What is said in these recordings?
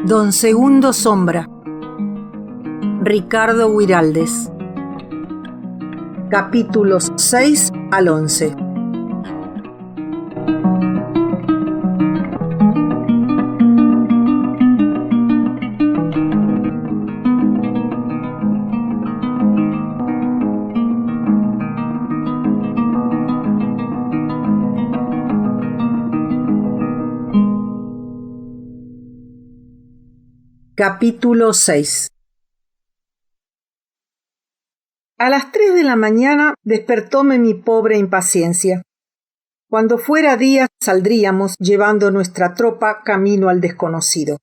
Don Segundo Sombra, Ricardo Guiraldes. Capítulos 6 al 11. Capítulo 6. A las 3 de la mañana despertóme mi pobre impaciencia. Cuando fuera día saldríamos llevando nuestra tropa camino al desconocido.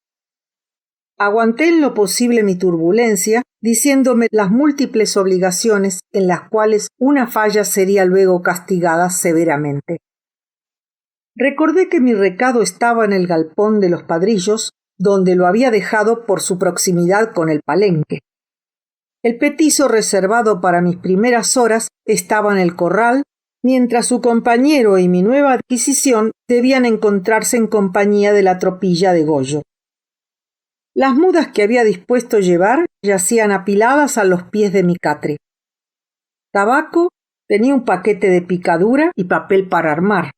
Aguanté en lo posible mi turbulencia, diciéndome las múltiples obligaciones en las cuales una falla sería luego castigada severamente. Recordé que mi recado estaba en el galpón de los Padrillos, donde lo había dejado por su proximidad con el palenque. El petizo reservado para mis primeras horas estaba en el corral, mientras su compañero y mi nueva adquisición debían encontrarse en compañía de la tropilla de Goyo. Las mudas que había dispuesto llevar yacían apiladas a los pies de mi catre. Tabaco tenía un paquete de picadura y papel para armar.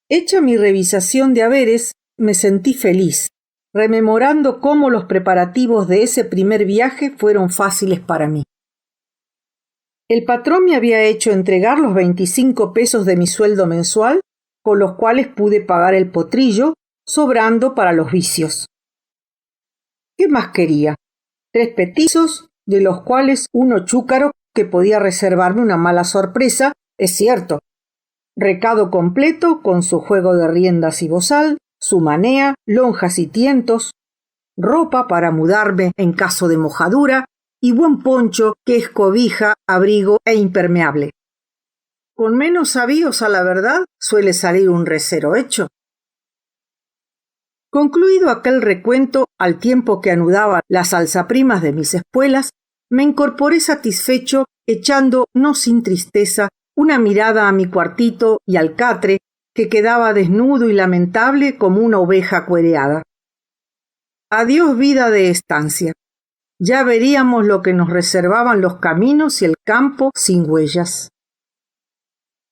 Hecha mi revisación de haberes, me sentí feliz, rememorando cómo los preparativos de ese primer viaje fueron fáciles para mí. El patrón me había hecho entregar los 25 pesos de mi sueldo mensual, con los cuales pude pagar el potrillo, sobrando para los vicios. ¿Qué más quería? 3 petizos, de los cuales uno chúcaro que podía reservarme una mala sorpresa, es cierto. Recado completo con su juego de riendas y bozal, su manea, lonjas y tientos, ropa para mudarme en caso de mojadura y buen poncho que es cobija, abrigo e impermeable. Con menos avíos a la verdad suele salir un recero hecho. Concluido aquel recuento, al tiempo que anudaba las alzaprimas de mis espuelas, me incorporé satisfecho, echando, no sin tristeza, una mirada a mi cuartito y al catre, que quedaba desnudo y lamentable como una oveja cuereada. Adiós vida de estancia. Ya veríamos lo que nos reservaban los caminos y el campo sin huellas.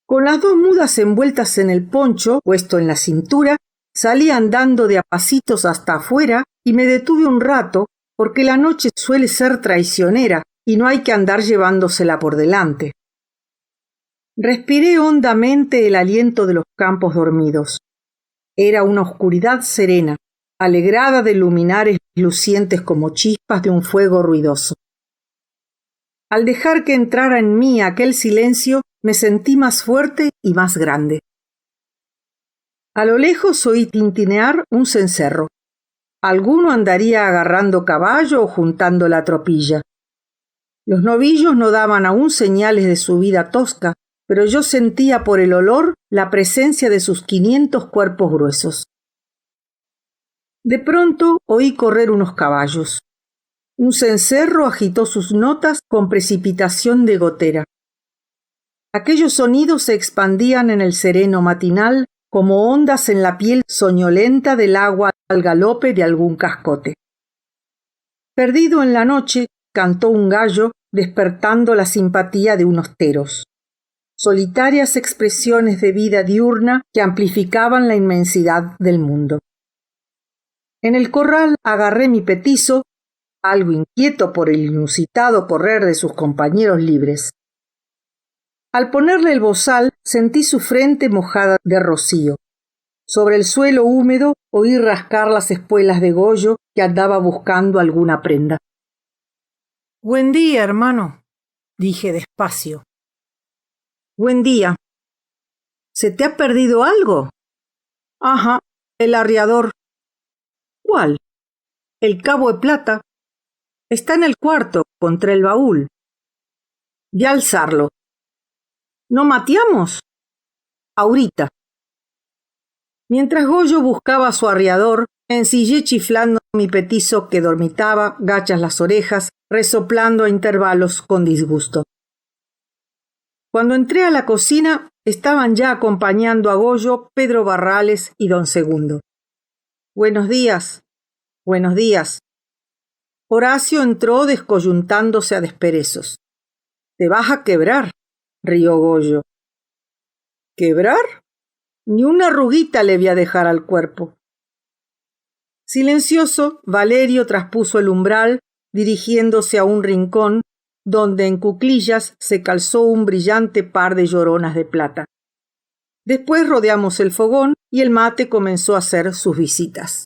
Con las 2 mudas envueltas en el poncho, puesto en la cintura, salí andando de a pasitos hasta afuera y me detuve un rato, porque la noche suele ser traicionera y no hay que andar llevándosela por delante. Respiré hondamente el aliento de los campos dormidos. Era una oscuridad serena, alegrada de luminares lucientes como chispas de un fuego ruidoso. Al dejar que entrara en mí aquel silencio, me sentí más fuerte y más grande. A lo lejos oí tintinear un cencerro. Alguno andaría agarrando caballo o juntando la tropilla. Los novillos no daban aún señales de su vida tosca, pero yo sentía por el olor la presencia de sus 500 cuerpos gruesos. De pronto oí correr unos caballos. Un cencerro agitó sus notas con precipitación de gotera. Aquellos sonidos se expandían en el sereno matinal como ondas en la piel soñolenta del agua al galope de algún cascote. Perdido en la noche, cantó un gallo despertando la simpatía de unos teros. Solitarias expresiones de vida diurna que amplificaban la inmensidad del mundo. En el corral agarré mi petizo, algo inquieto por el inusitado correr de sus compañeros libres. Al ponerle el bozal, sentí su frente mojada de rocío. Sobre el suelo húmedo oí rascar las espuelas de Goyo que andaba buscando alguna prenda. «Buen día, hermano», dije despacio. «Buen día. ¿Se te ha perdido algo?» «Ajá, el arriador». «¿Cuál?» «El cabo de plata. Está en el cuarto, contra el baúl». «Ve a alzarlo». ¿No mateamos? Ahorita. Mientras Goyo buscaba a su arriador, ensillé chiflando mi petizo que dormitaba, gachas las orejas, resoplando a intervalos con disgusto. Cuando entré a la cocina, estaban ya acompañando a Goyo Pedro Barrales y don Segundo. Buenos días. Buenos días. Horacio entró descoyuntándose a desperezos. Te vas a quebrar, rió Goyo. ¿Quebrar? Ni una arruguita le voy a dejar al cuerpo. Silencioso, Valerio traspuso el umbral, dirigiéndose a un rincón donde en cuclillas se calzó un brillante par de lloronas de plata. Después rodeamos el fogón y el mate comenzó a hacer sus visitas.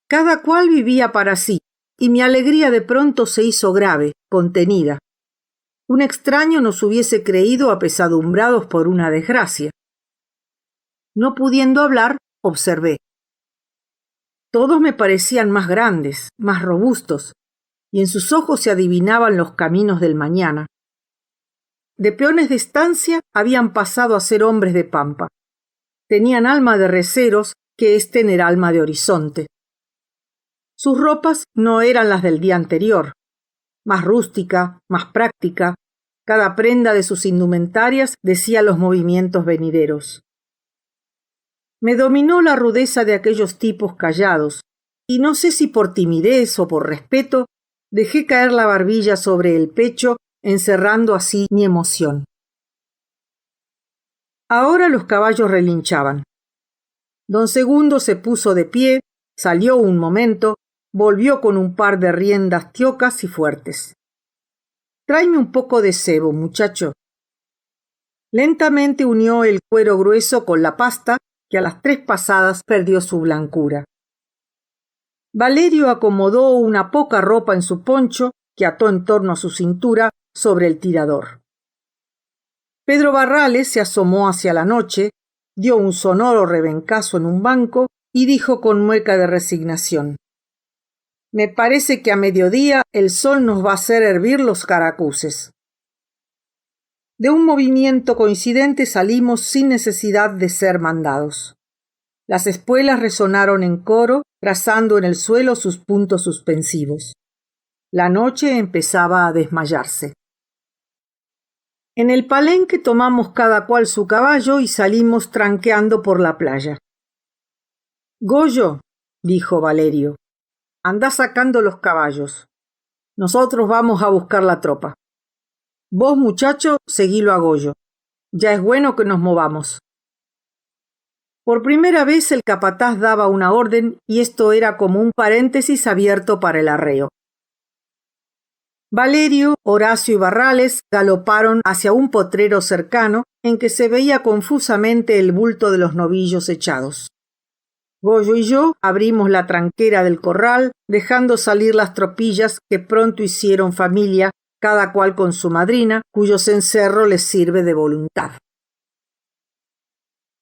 Cada cual vivía para sí, y mi alegría de pronto se hizo grave, contenida. Un extraño nos hubiese creído apesadumbrados por una desgracia. No pudiendo hablar, observé. Todos me parecían más grandes, más robustos, y en sus ojos se adivinaban los caminos del mañana. De peones de estancia habían pasado a ser hombres de pampa. Tenían alma de receros, que es tener alma de horizonte. Sus ropas no eran las del día anterior, más rústica, más práctica. Cada prenda de sus indumentarias decía los movimientos venideros. Me dominó la rudeza de aquellos tipos callados, y no sé si por timidez o por respeto, dejé caer la barbilla sobre el pecho, encerrando así mi emoción. Ahora los caballos relinchaban. Don Segundo se puso de pie, salió un momento, volvió con un par de riendas tiocas y fuertes. Tráeme un poco de cebo, muchacho. Lentamente unió el cuero grueso con la pasta, que a las 3 pasadas perdió su blancura. Valerio acomodó una poca ropa en su poncho, que ató en torno a su cintura, sobre el tirador. Pedro Barrales se asomó hacia la noche, dio un sonoro rebencazo en un banco y dijo con mueca de resignación: Me parece que a mediodía el sol nos va a hacer hervir los caracuces. De un movimiento coincidente salimos sin necesidad de ser mandados. Las espuelas resonaron en coro, trazando en el suelo sus puntos suspensivos. La noche empezaba a desmayarse. En el palenque tomamos cada cual su caballo y salimos tranqueando por la playa. Goyo, dijo Valerio, anda sacando los caballos. Nosotros vamos a buscar la tropa. Vos, muchacho, seguilo a Goyo. Ya es bueno que nos movamos. Por primera vez el capataz daba una orden y esto era como un paréntesis abierto para el arreo. Valerio, Horacio y Barrales galoparon hacia un potrero cercano en que se veía confusamente el bulto de los novillos echados. Goyo y yo abrimos la tranquera del corral, dejando salir las tropillas que pronto hicieron familia, cada cual con su madrina, cuyo cencerro les sirve de voluntad.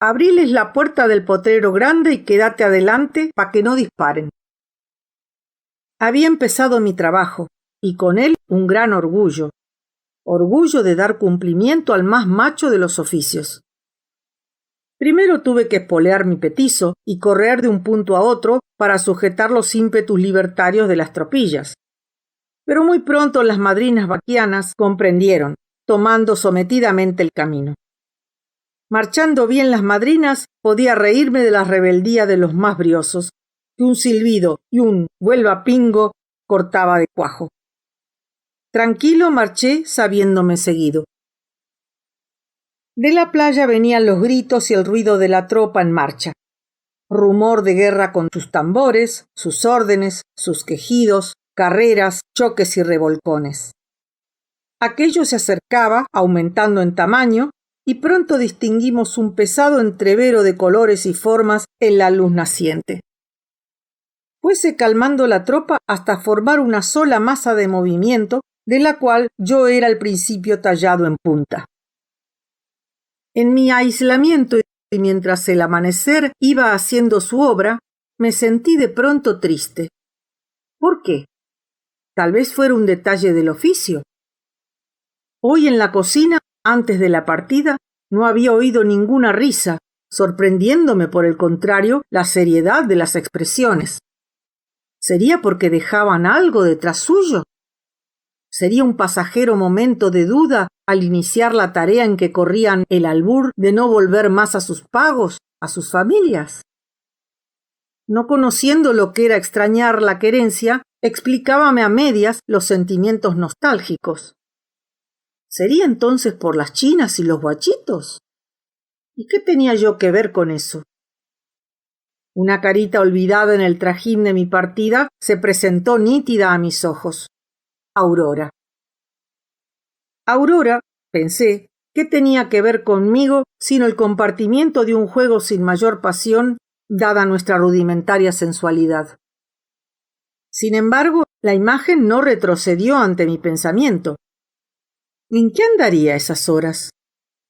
Abriles la puerta del potrero grande y quédate adelante pa' que no disparen. Había empezado mi trabajo, y con él un gran orgullo. Orgullo de dar cumplimiento al más macho de los oficios. Primero tuve que espolear mi petizo y correr de un punto a otro para sujetar los ímpetus libertarios de las tropillas. Pero muy pronto las madrinas vaquianas comprendieron, tomando sometidamente el camino. Marchando bien las madrinas, podía reírme de la rebeldía de los más briosos, que un silbido y un vuelva pingo cortaba de cuajo. Tranquilo marché sabiéndome seguido. De la playa venían los gritos y el ruido de la tropa en marcha. Rumor de guerra con sus tambores, sus órdenes, sus quejidos, carreras, choques y revolcones. Aquello se acercaba, aumentando en tamaño, y pronto distinguimos un pesado entrevero de colores y formas en la luz naciente. Fuese calmando la tropa hasta formar una sola masa de movimiento, de la cual yo era al principio tallado en punta. En mi aislamiento y mientras el amanecer iba haciendo su obra, me sentí de pronto triste. ¿Por qué? Tal vez fuera un detalle del oficio. Hoy en la cocina Antes de la partida no había oído ninguna risa, sorprendiéndome por el contrario la seriedad de las expresiones. ¿Sería porque dejaban algo detrás suyo? ¿Sería un pasajero momento de duda al iniciar la tarea en que corrían el albur de no volver más a sus pagos, a sus familias? No conociendo lo que era extrañar la querencia, explicábame a medias los sentimientos nostálgicos. ¿Sería entonces por las chinas y los guachitos? ¿Y qué tenía yo que ver con eso? Una carita olvidada en el trajín de mi partida se presentó nítida a mis ojos. Aurora. Aurora, pensé, ¿qué tenía que ver conmigo sino el compartimiento de un juego sin mayor pasión, dada nuestra rudimentaria sensualidad? Sin embargo, la imagen no retrocedió ante mi pensamiento. ¿En qué andaría esas horas?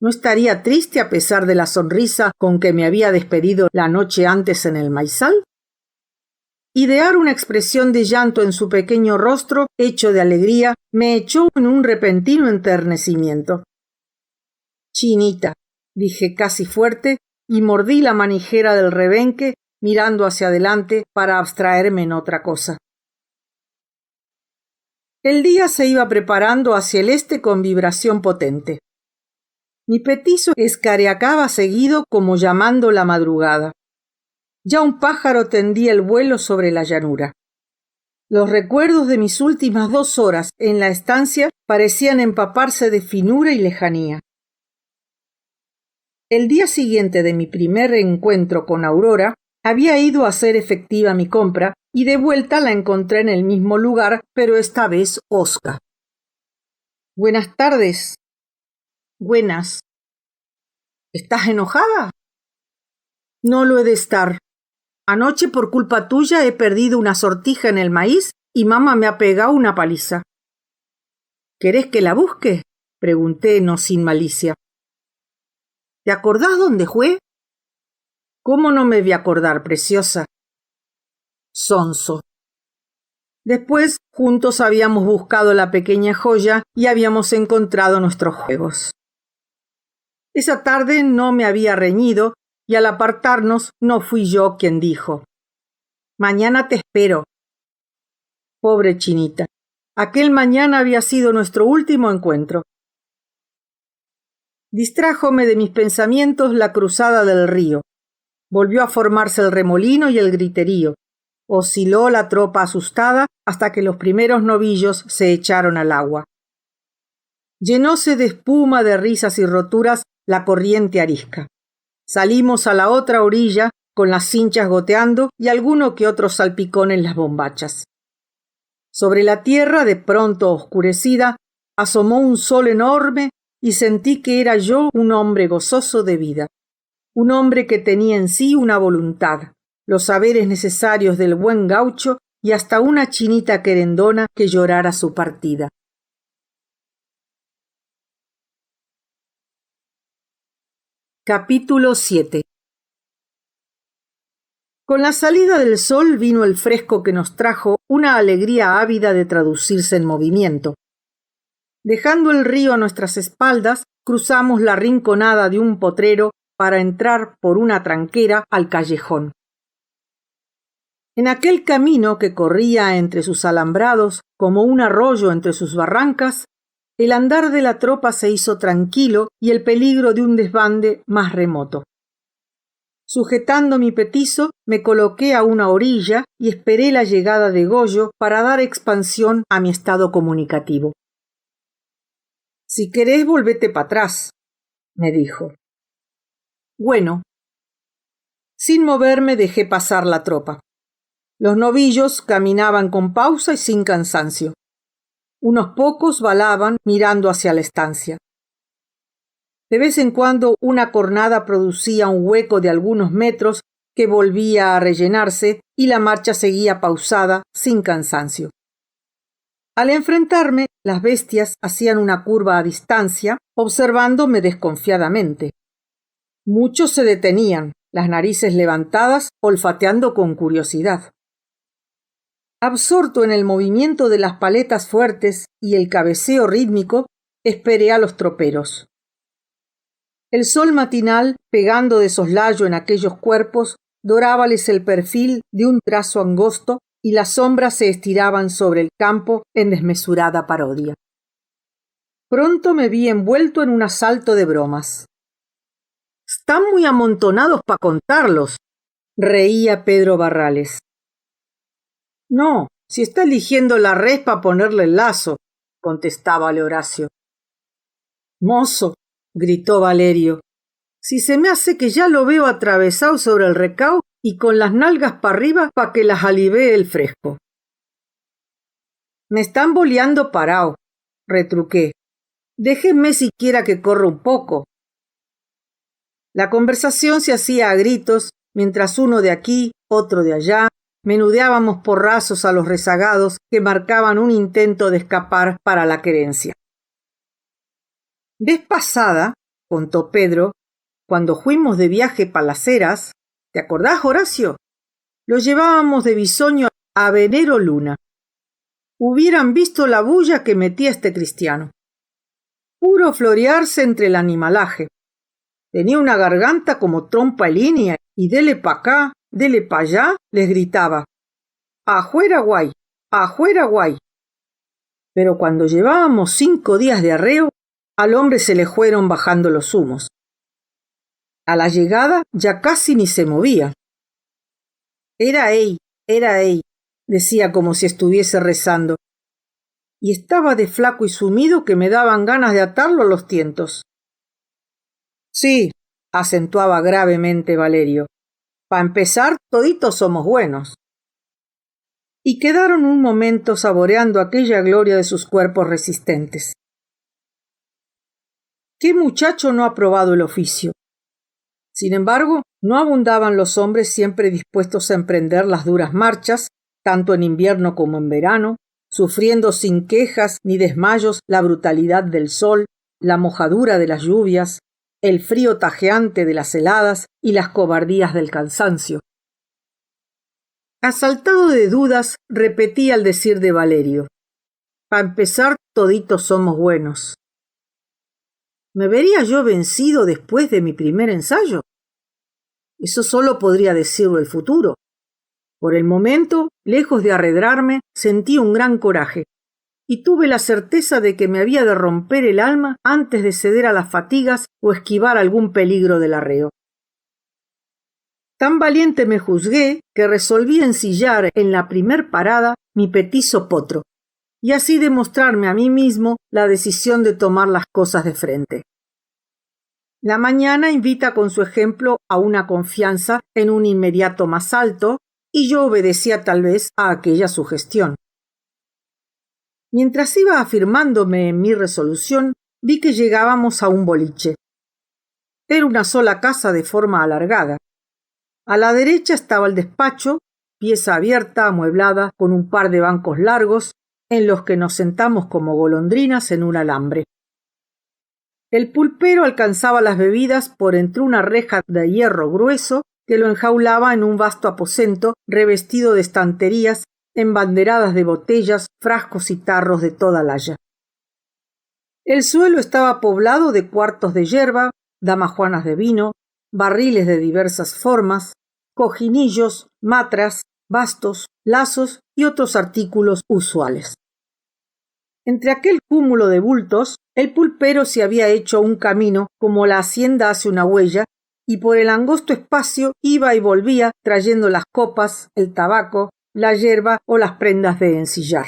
¿No estaría triste a pesar de la sonrisa con que me había despedido la noche antes en el maizal? Idear una expresión de llanto en su pequeño rostro, hecho de alegría, me echó en un repentino enternecimiento. Chinita, dije casi fuerte, y mordí la manijera del rebenque, mirando hacia adelante para abstraerme en otra cosa. El día se iba preparando hacia el este con vibración potente. Mi petizo escareacaba seguido como llamando la madrugada. Ya un pájaro tendía el vuelo sobre la llanura. Los recuerdos de mis últimas 2 horas en la estancia parecían empaparse de finura y lejanía. El día siguiente de mi primer encuentro con Aurora, había ido a hacer efectiva mi compra y de vuelta la encontré en el mismo lugar, pero esta vez hosca. Buenas tardes. Buenas. ¿Estás enojada? No lo he de estar. Anoche por culpa tuya he perdido una sortija en el maíz y mamá me ha pegado una paliza. ¿Querés que la busque? Pregunté, no sin malicia. ¿Te acordás dónde fue? ¿Cómo no me voy a acordar, preciosa? Sonso. Después, juntos habíamos buscado la pequeña joya y habíamos encontrado nuestros juegos. Esa tarde no me había reñido y al apartarnos no fui yo quien dijo: mañana te espero. Pobre Chinita, aquel mañana había sido nuestro último encuentro. Distrájome de mis pensamientos la cruzada del río. Volvió a formarse el remolino y el griterío. Osciló la tropa asustada hasta que los primeros novillos se echaron al agua. Llenóse de espuma, de risas y roturas la corriente arisca. Salimos a la otra orilla con las cinchas goteando y alguno que otro salpicón en las bombachas. Sobre la tierra, de pronto oscurecida, asomó un sol enorme y sentí que era yo un hombre gozoso de vida, un hombre que tenía en sí una voluntad, los saberes necesarios del buen gaucho y hasta una chinita querendona que llorara su partida. Capítulo 7. Con la salida del sol vino el fresco que nos trajo una alegría ávida de traducirse en movimiento. Dejando el río a nuestras espaldas, cruzamos la rinconada de un potrero para entrar por una tranquera al callejón. En aquel camino que corría entre sus alambrados como un arroyo entre sus barrancas, el andar de la tropa se hizo tranquilo y el peligro de un desbande más remoto. Sujetando mi petizo, me coloqué a una orilla y esperé la llegada de Goyo para dar expansión a mi estado comunicativo. «Si querés, volvete para atrás», me dijo. Bueno. Sin moverme dejé pasar la tropa. Los novillos caminaban con pausa y sin cansancio. Unos pocos balaban mirando hacia la estancia. De vez en cuando una cornada producía un hueco de algunos metros que volvía a rellenarse y la marcha seguía pausada, sin cansancio. Al enfrentarme, las bestias hacían una curva a distancia, observándome desconfiadamente. Muchos se detenían, las narices levantadas, olfateando con curiosidad. Absorto en el movimiento de las paletas fuertes y el cabeceo rítmico, esperé a los troperos. El sol matinal, pegando de soslayo en aquellos cuerpos, dorábales el perfil de un trazo angosto y las sombras se estiraban sobre el campo en desmesurada parodia. Pronto me vi envuelto en un asalto de bromas. «Están muy amontonados para contarlos», reía Pedro Barrales. «No, si está eligiendo la res para ponerle el lazo», contestábale Horacio. «Mozo», gritó Valerio, «si se me hace que ya lo veo atravesado sobre el recao y con las nalgas para arriba pa' que las alivee el fresco». «Me están boleando parao», retruqué. «Déjenme siquiera que corra un poco». La conversación se hacía a gritos, mientras uno de aquí, otro de allá, menudeábamos porrazos a los rezagados que marcaban un intento de escapar para la querencia. «Vez pasada», contó Pedro, «cuando fuimos de viaje pa' las Heras, ¿te acordás, Horacio? Lo llevábamos de bisoño a Venero Luna. Hubieran visto la bulla que metía este cristiano. Puro florearse entre el animalaje. Tenía una garganta como trompa de línea y dele pa' acá, dele pa' allá, les gritaba. ¡Ajuera guay! ¡Ajuera guay! Pero cuando llevábamos 5 días de arreo, al hombre se le fueron bajando los humos. A la llegada ya casi ni se movía. Era ey, decía como si estuviese rezando. Y estaba de flaco y sumido que me daban ganas de atarlo a los tientos. Sí, acentuaba gravemente Valerio. Pa' empezar, toditos somos buenos. Y quedaron un momento saboreando aquella gloria de sus cuerpos resistentes. ¿Qué muchacho no ha probado el oficio? Sin embargo, no abundaban los hombres siempre dispuestos a emprender las duras marchas, tanto en invierno como en verano, sufriendo sin quejas ni desmayos la brutalidad del sol, la mojadura de las lluvias, el frío tajeante de las heladas y las cobardías del cansancio. Asaltado de dudas, repetía el decir de Valerio. Pa' empezar, toditos somos buenos. ¿Me vería yo vencido después de mi primer ensayo? Eso solo podría decirlo el futuro. Por el momento, lejos de arredrarme, sentí un gran coraje, y tuve la certeza de que me había de romper el alma antes de ceder a las fatigas o esquivar algún peligro del arreo. Tan valiente me juzgué que resolví ensillar en la primer parada mi petizo potro, y así demostrarme a mí mismo la decisión de tomar las cosas de frente. La mañana invita con su ejemplo a una confianza en un inmediato más alto, y yo obedecía tal vez a aquella sugestión. Mientras iba afirmándome en mi resolución, vi que llegábamos a un boliche. Era una sola casa de forma alargada. A la derecha estaba el despacho, pieza abierta, amueblada, con un par de bancos largos, en los que nos sentamos como golondrinas en un alambre. El pulpero alcanzaba las bebidas por entre una reja de hierro grueso que lo enjaulaba en un vasto aposento revestido de estanterías embanderadas de botellas, frascos y tarros de toda laya. El suelo estaba poblado de cuartos de yerba, damajuanas de vino, barriles de diversas formas, cojinillos, matras, bastos, lazos y otros artículos usuales. Entre aquel cúmulo de bultos, el pulpero se había hecho un camino como la hacienda hace una huella, y por el angosto espacio iba y volvía trayendo las copas, el tabaco, la yerba o las prendas de ensillar.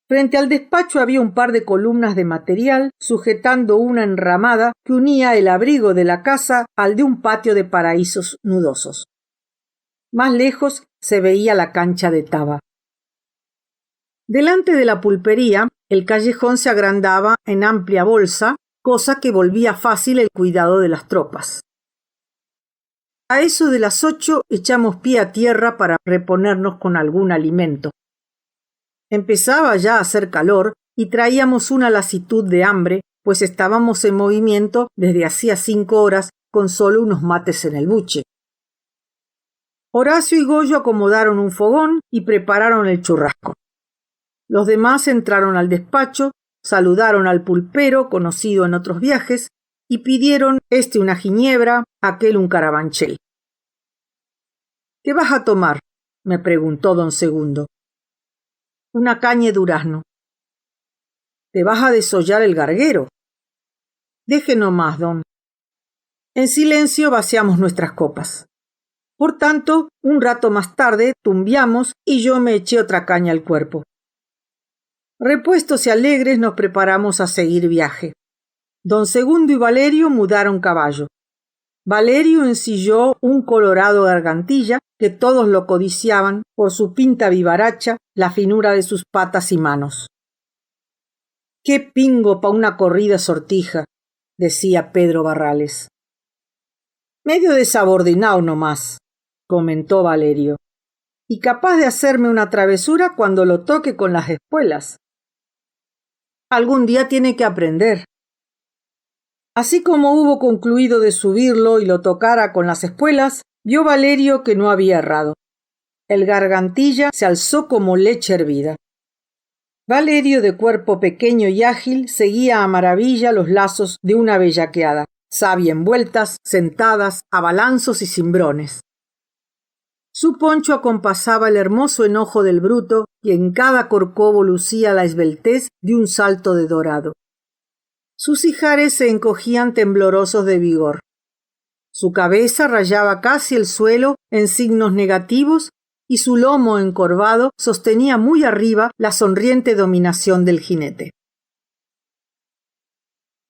Frente al despacho había un par de columnas de material sujetando una enramada que unía el abrigo de la casa al de un patio de paraísos nudosos. Más lejos se veía la cancha de Taba. Delante de la pulpería, el callejón se agrandaba en amplia bolsa, cosa que volvía fácil el cuidado de las tropas. A eso de las 8 echamos pie a tierra para reponernos con algún alimento. Empezaba ya a hacer calor y traíamos una lasitud de hambre, pues estábamos en movimiento desde hacía 5 horas con solo unos mates en el buche. Horacio y Goyo acomodaron un fogón y prepararon el churrasco. Los demás entraron al despacho, saludaron al pulpero, conocido en otros viajes, y pidieron este una ginebra, aquel un carabanchel. ¿Qué vas a tomar?, me preguntó don Segundo. Una caña de durazno. ¿Te vas a desollar el garguero? Deje nomás, don. En silencio vaciamos nuestras copas. Por tanto, un rato más tarde tumbiamos y yo me eché otra caña al cuerpo. Repuestos y alegres nos preparamos a seguir viaje. Don Segundo y Valerio mudaron caballo. Valerio ensilló un colorado gargantilla que todos lo codiciaban por su pinta vivaracha, la finura de sus patas y manos. «¡Qué pingo pa' una corrida sortija!», decía Pedro Barrales. «Medio desabordinao nomás», comentó Valerio, «y capaz de hacerme una travesura cuando lo toque con las espuelas. Algún día tiene que aprender». Así como hubo concluido de subirlo y lo tocara con las espuelas, vio Valerio que no había errado. El gargantilla se alzó como leche hervida. Valerio, de cuerpo pequeño y ágil, seguía a maravilla los lazos de una bellaqueada, sabia en vueltas, sentadas, abalanzos y cimbrones. Su poncho acompasaba el hermoso enojo del bruto y en cada corcovo lucía la esbeltez de un salto de dorado. Sus ijares se encogían temblorosos de vigor. Su cabeza rayaba casi el suelo en signos negativos y su lomo encorvado sostenía muy arriba la sonriente dominación del jinete.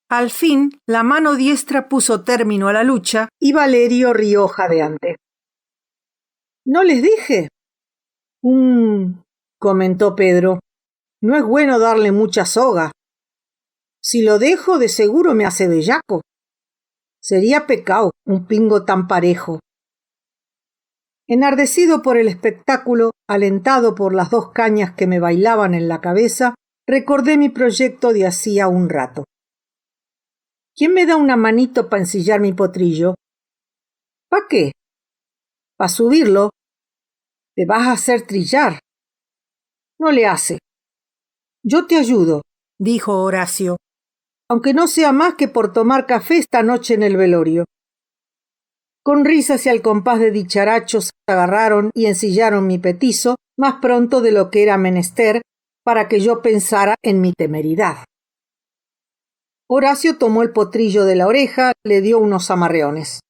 Al fin, la mano diestra puso término a la lucha y Valerio rió jadeante. «¿No les dije?». Comentó Pedro. «No es bueno darle mucha soga. Si lo dejo, de seguro me hace bellaco. Sería pecado un pingo tan parejo». Enardecido por el espectáculo, alentado por las 2 cañas que me bailaban en la cabeza, recordé mi proyecto de hacía un rato. ¿Quién me da una manito para ensillar mi potrillo? ¿Pa qué? Pa subirlo. Te vas a hacer trillar. No le hace. Yo te ayudo, dijo Horacio, aunque no sea más que por tomar café esta noche en el velorio. Con risas y al compás de dicharachos agarraron y ensillaron mi petizo más pronto de lo que era menester para que yo pensara en mi temeridad. Horacio tomó el potrillo de la oreja, le dio unos amarreones.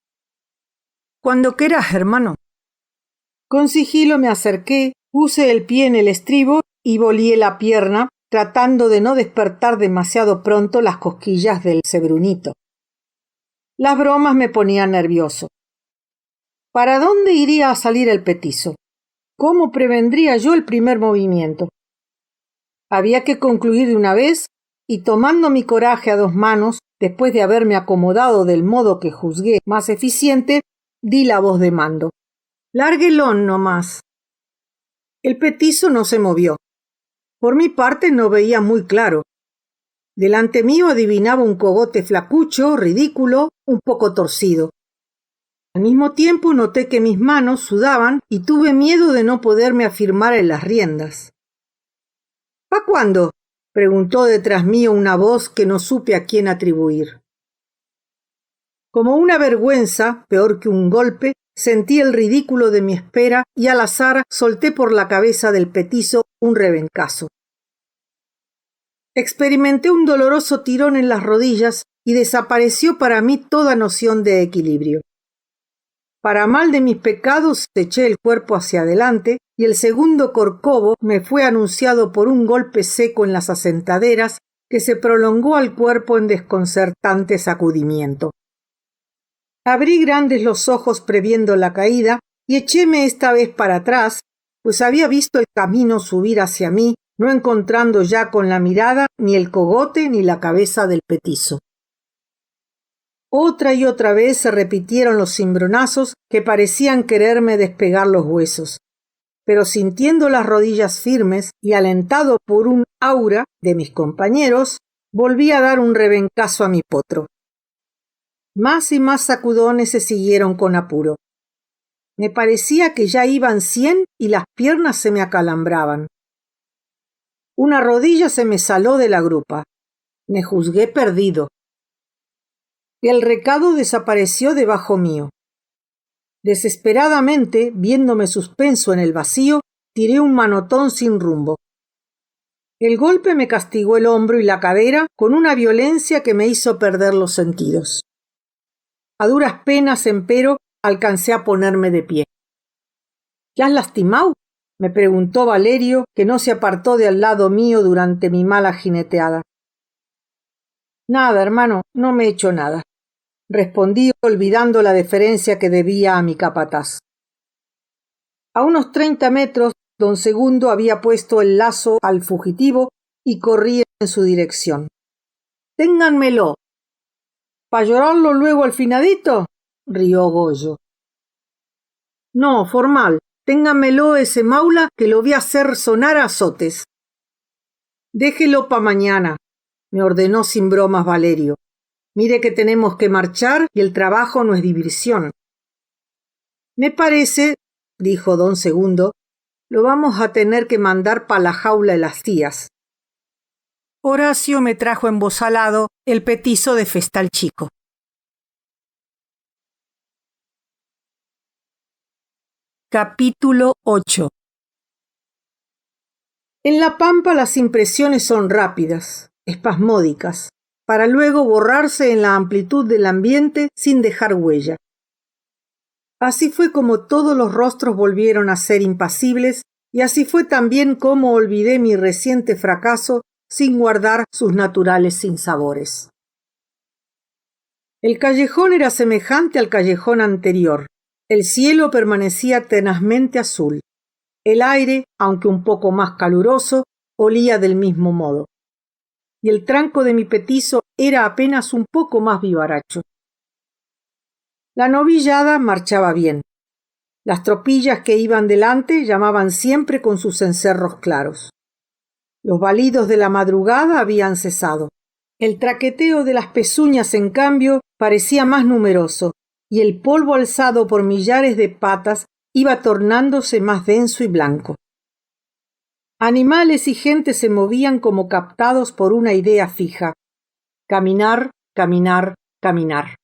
«Cuando quieras, hermano». Con sigilo me acerqué, puse el pie en el estribo y volíe la pierna, tratando de no despertar demasiado pronto las cosquillas del cebrunito. Las bromas me ponían nervioso. ¿Para dónde iría a salir el petizo? ¿Cómo prevendría yo el primer movimiento? Había que concluir de una vez y tomando mi coraje a 2 manos, después de haberme acomodado del modo que juzgué más eficiente, di la voz de mando. «Lárguelón nomás». El petizo no se movió. Por mi parte no veía muy claro. Delante mío adivinaba un cogote flacucho, ridículo, un poco torcido. Al mismo tiempo noté que mis manos sudaban y tuve miedo de no poderme afirmar en las riendas. «¿Pa cuándo?», preguntó detrás mío una voz que no supe a quién atribuir. Como una vergüenza, peor que un golpe, sentí el ridículo de mi espera y al azar solté por la cabeza del petizo un rebencazo. Experimenté un doloroso tirón en las rodillas y desapareció para mí toda noción de equilibrio. Para mal de mis pecados, eché el cuerpo hacia adelante y el segundo corcovo me fue anunciado por un golpe seco en las asentaderas que se prolongó al cuerpo en desconcertante sacudimiento. Abrí grandes los ojos previendo la caída y echéme esta vez para atrás, pues había visto el camino subir hacia mí, no encontrando ya con la mirada ni el cogote ni la cabeza del petizo. Otra y otra vez se repitieron los cimbronazos que parecían quererme despegar los huesos, pero sintiendo las rodillas firmes y alentado por un aura de mis compañeros, volví a dar un rebencazo a mi potro. Más y más sacudones se siguieron con apuro. Me parecía que ya iban 100 y las piernas se me acalambraban. Una rodilla se me saló de la grupa. Me juzgué perdido. El recado desapareció debajo mío. Desesperadamente, viéndome suspenso en el vacío, tiré un manotón sin rumbo. El golpe me castigó el hombro y la cadera con una violencia que me hizo perder los sentidos. A duras penas, empero, alcancé a ponerme de pie. ¿Te has lastimado?, me preguntó Valerio, que no se apartó de al lado mío durante mi mala jineteada. Nada, hermano, no me he hecho nada, respondí olvidando la deferencia que debía a mi capataz. A unos 30 metros, don Segundo había puesto el lazo al fugitivo y corría en su dirección. «Ténganmelo». «¿Pa llorarlo luego al finadito?», rió Goyo. «No, formal, ténganmelo ese maula que lo voy a hacer sonar a azotes». «Déjelo pa mañana», me ordenó sin bromas Valerio. «Mire que tenemos que marchar y el trabajo no es diversión». «Me parece», dijo don Segundo, «lo vamos a tener que mandar pa la jaula de las tías». Horacio me trajo embosalado el petizo de festal chico. Capítulo 8. En la pampa las impresiones son rápidas, espasmódicas, para luego borrarse en la amplitud del ambiente sin dejar huella. Así fue como todos los rostros volvieron a ser impasibles, y así fue también como olvidé mi reciente fracaso sin guardar sus naturales sinsabores. El callejón era semejante al callejón anterior. El cielo permanecía tenazmente azul. El aire, aunque un poco más caluroso, olía del mismo modo. Y el tranco de mi petizo era apenas un poco más vivaracho. La novillada marchaba bien. Las tropillas que iban delante llamaban siempre con sus cencerros claros. Los balidos de la madrugada habían cesado. El traqueteo de las pezuñas, en cambio, parecía más numeroso, y el polvo alzado por millares de patas iba tornándose más denso y blanco. Animales y gente se movían como captados por una idea fija: caminar, caminar, caminar.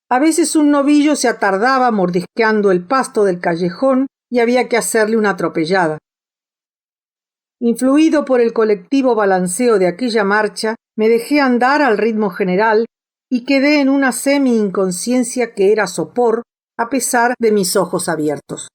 A veces un novillo se atardaba mordisqueando el pasto del callejón y había que hacerle una atropellada. Influido por el colectivo balanceo de aquella marcha, me dejé andar al ritmo general y quedé en una semi-inconsciencia que era sopor, a pesar de mis ojos abiertos.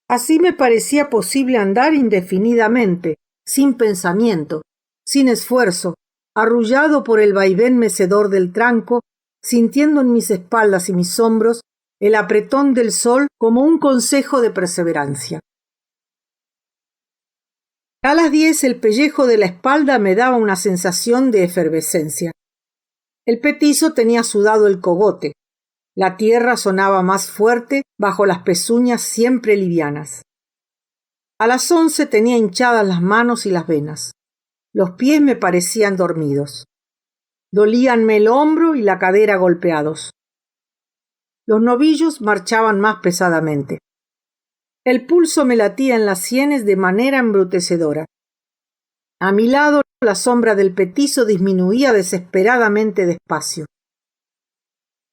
Así me parecía posible andar indefinidamente, sin pensamiento, sin esfuerzo, arrullado por el vaivén mecedor del tranco, sintiendo en mis espaldas y mis hombros el apretón del sol como un consejo de perseverancia. A las 10 el pellejo de la espalda me daba una sensación de efervescencia. El petizo tenía sudado el cogote. La tierra sonaba más fuerte bajo las pezuñas siempre livianas. A las 11 tenía hinchadas las manos y las venas. Los pies me parecían dormidos. Dolíanme el hombro y la cadera golpeados. Los novillos marchaban más pesadamente. El pulso me latía en las sienes de manera embrutecedora. A mi lado, la sombra del petizo disminuía desesperadamente despacio.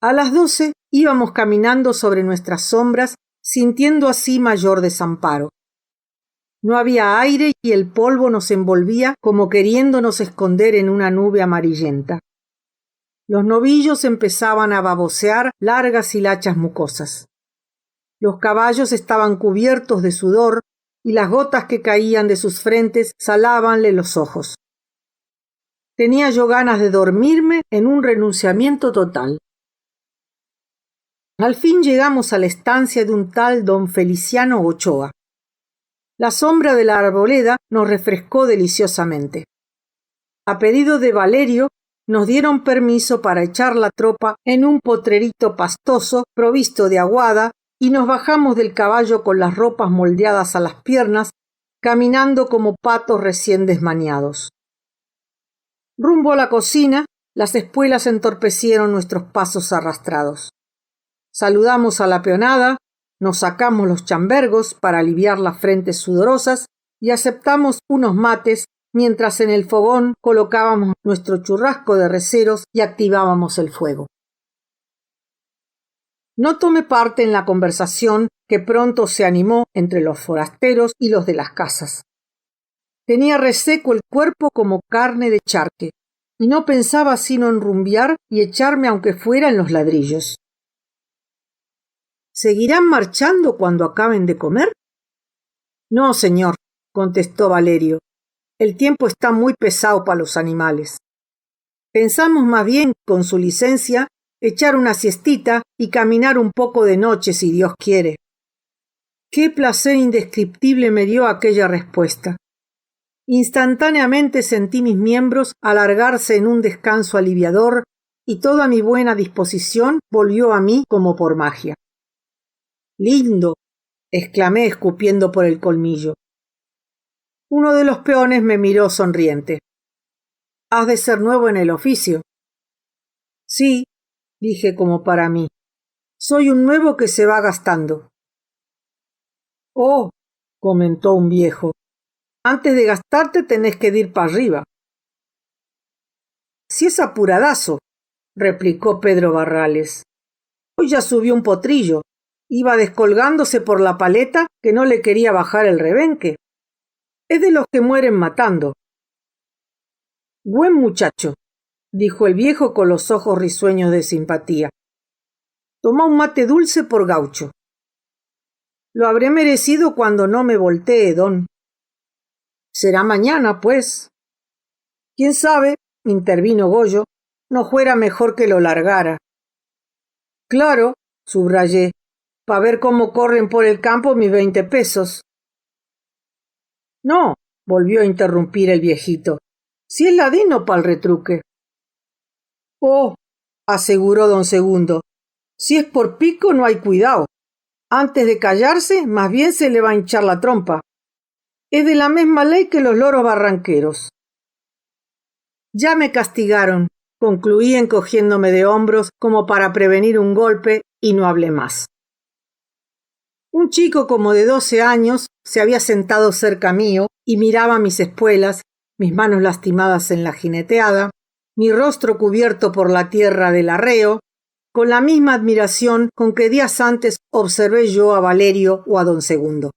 A las 12 íbamos caminando sobre nuestras sombras, sintiendo así mayor desamparo. No había aire y el polvo nos envolvía como queriéndonos esconder en una nube amarillenta. Los novillos empezaban a babosear largas hilachas mucosas. Los caballos estaban cubiertos de sudor y las gotas que caían de sus frentes salábanle los ojos. Tenía yo ganas de dormirme en un renunciamiento total. Al fin llegamos a la estancia de un tal don Feliciano Ochoa. La sombra de la arboleda nos refrescó deliciosamente. A pedido de Valerio, nos dieron permiso para echar la tropa en un potrerito pastoso provisto de aguada y nos bajamos del caballo con las ropas moldeadas a las piernas, caminando como patos recién desmaniados. Rumbo a la cocina, las espuelas entorpecieron nuestros pasos arrastrados. Saludamos a la peonada, nos sacamos los chambergos para aliviar las frentes sudorosas y aceptamos unos mates mientras en el fogón colocábamos nuestro churrasco de receros y activábamos el fuego. No tomé parte en la conversación que pronto se animó entre los forasteros y los de las casas. Tenía reseco el cuerpo como carne de charque, y no pensaba sino en rumbear y echarme aunque fuera en los ladrillos. ¿Seguirán marchando cuando acaben de comer? No, señor, contestó Valerio. El tiempo está muy pesado para los animales. Pensamos más bien, con su licencia, echar una siestita y caminar un poco de noche si Dios quiere. Qué placer indescriptible me dio aquella respuesta. Instantáneamente sentí mis miembros alargarse en un descanso aliviador y toda mi buena disposición volvió a mí como por magia. —Lindo —exclamé escupiendo por el colmillo. Uno de los peones me miró sonriente. —Has de ser nuevo en el oficio. —Sí —dije como para mí—, soy un nuevo que se va gastando. —Oh —comentó un viejo—, antes de gastarte tenés que ir para arriba. —Si es apuradazo —replicó Pedro Barrales—, hoy ya subió un potrillo, iba descolgándose por la paleta que no le quería bajar el rebenque. Es de los que mueren matando. —Buen muchacho —dijo el viejo con los ojos risueños de simpatía—. Toma un mate dulce por gaucho. Lo habré merecido cuando no me voltee, don. Será mañana, pues. ¿Quién sabe? —intervino Goyo—, no fuera mejor que lo largara. Claro —subrayé—, pa' ver cómo corren por el campo mis 20 pesos. No —volvió a interrumpir el viejito—, si es ladino pa'l retruque. Oh —aseguró don Segundo—, si es por pico no hay cuidado. Antes de callarse, más bien se le va a hinchar la trompa. Es de la misma ley que los loros barranqueros. Ya me castigaron, concluí encogiéndome de hombros como para prevenir un golpe y no hablé más. Un chico como de 12 años se había sentado cerca mío y miraba mis espuelas, mis manos lastimadas en la jineteada, mi rostro cubierto por la tierra del arreo, con la misma admiración con que días antes observé yo a Valerio o a don Segundo.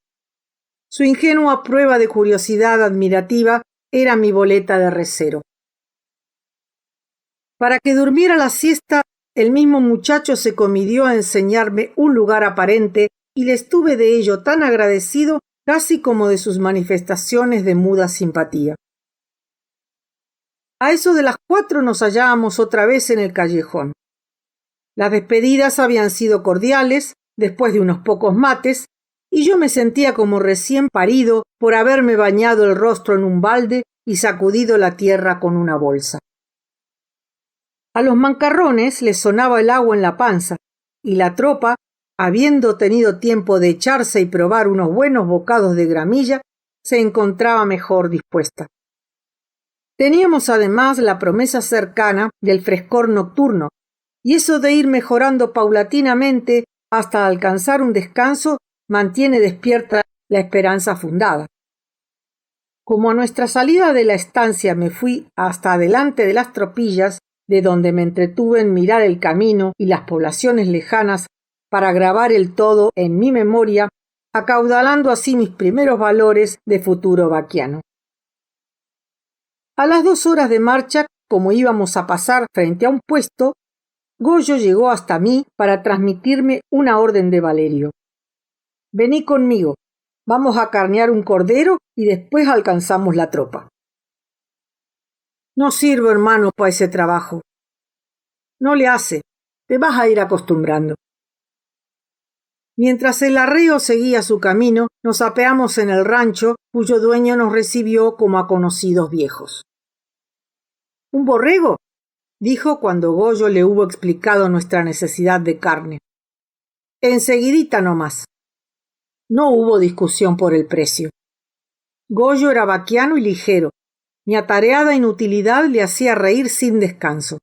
Su ingenua prueba de curiosidad admirativa era mi boleta de recero. Para que durmiera la siesta, el mismo muchacho se comidió a enseñarme un lugar aparente y le estuve de ello tan agradecido casi como de sus manifestaciones de muda simpatía. A eso de las 4 nos hallábamos otra vez en el callejón. Las despedidas habían sido cordiales, después de unos pocos mates, y yo me sentía como recién parido por haberme bañado el rostro en un balde y sacudido la tierra con una bolsa. A los mancarrones les sonaba el agua en la panza, y la tropa, habiendo tenido tiempo de echarse y probar unos buenos bocados de gramilla, se encontraba mejor dispuesta. Teníamos además la promesa cercana del frescor nocturno, y eso de ir mejorando paulatinamente hasta alcanzar un descanso mantiene despierta la esperanza fundada. Como a nuestra salida de la estancia me fui hasta adelante de las tropillas, de donde me entretuve en mirar el camino y las poblaciones lejanas para grabar el todo en mi memoria, acaudalando así mis primeros valores de futuro vaquiano. A las 2 horas de marcha, como íbamos a pasar frente a un puesto, Goyo llegó hasta mí para transmitirme una orden de Valerio. Vení conmigo, vamos a carnear un cordero y después alcanzamos la tropa. No sirvo, hermano, para ese trabajo. No le hace, te vas a ir acostumbrando. Mientras el arreo seguía su camino, nos apeamos en el rancho, cuyo dueño nos recibió como a conocidos viejos. ¿Un borrego?, dijo cuando Goyo le hubo explicado nuestra necesidad de carne. Enseguidita nomás. No hubo discusión por el precio. Goyo era vaquiano y ligero. Mi atareada inutilidad le hacía reír sin descanso.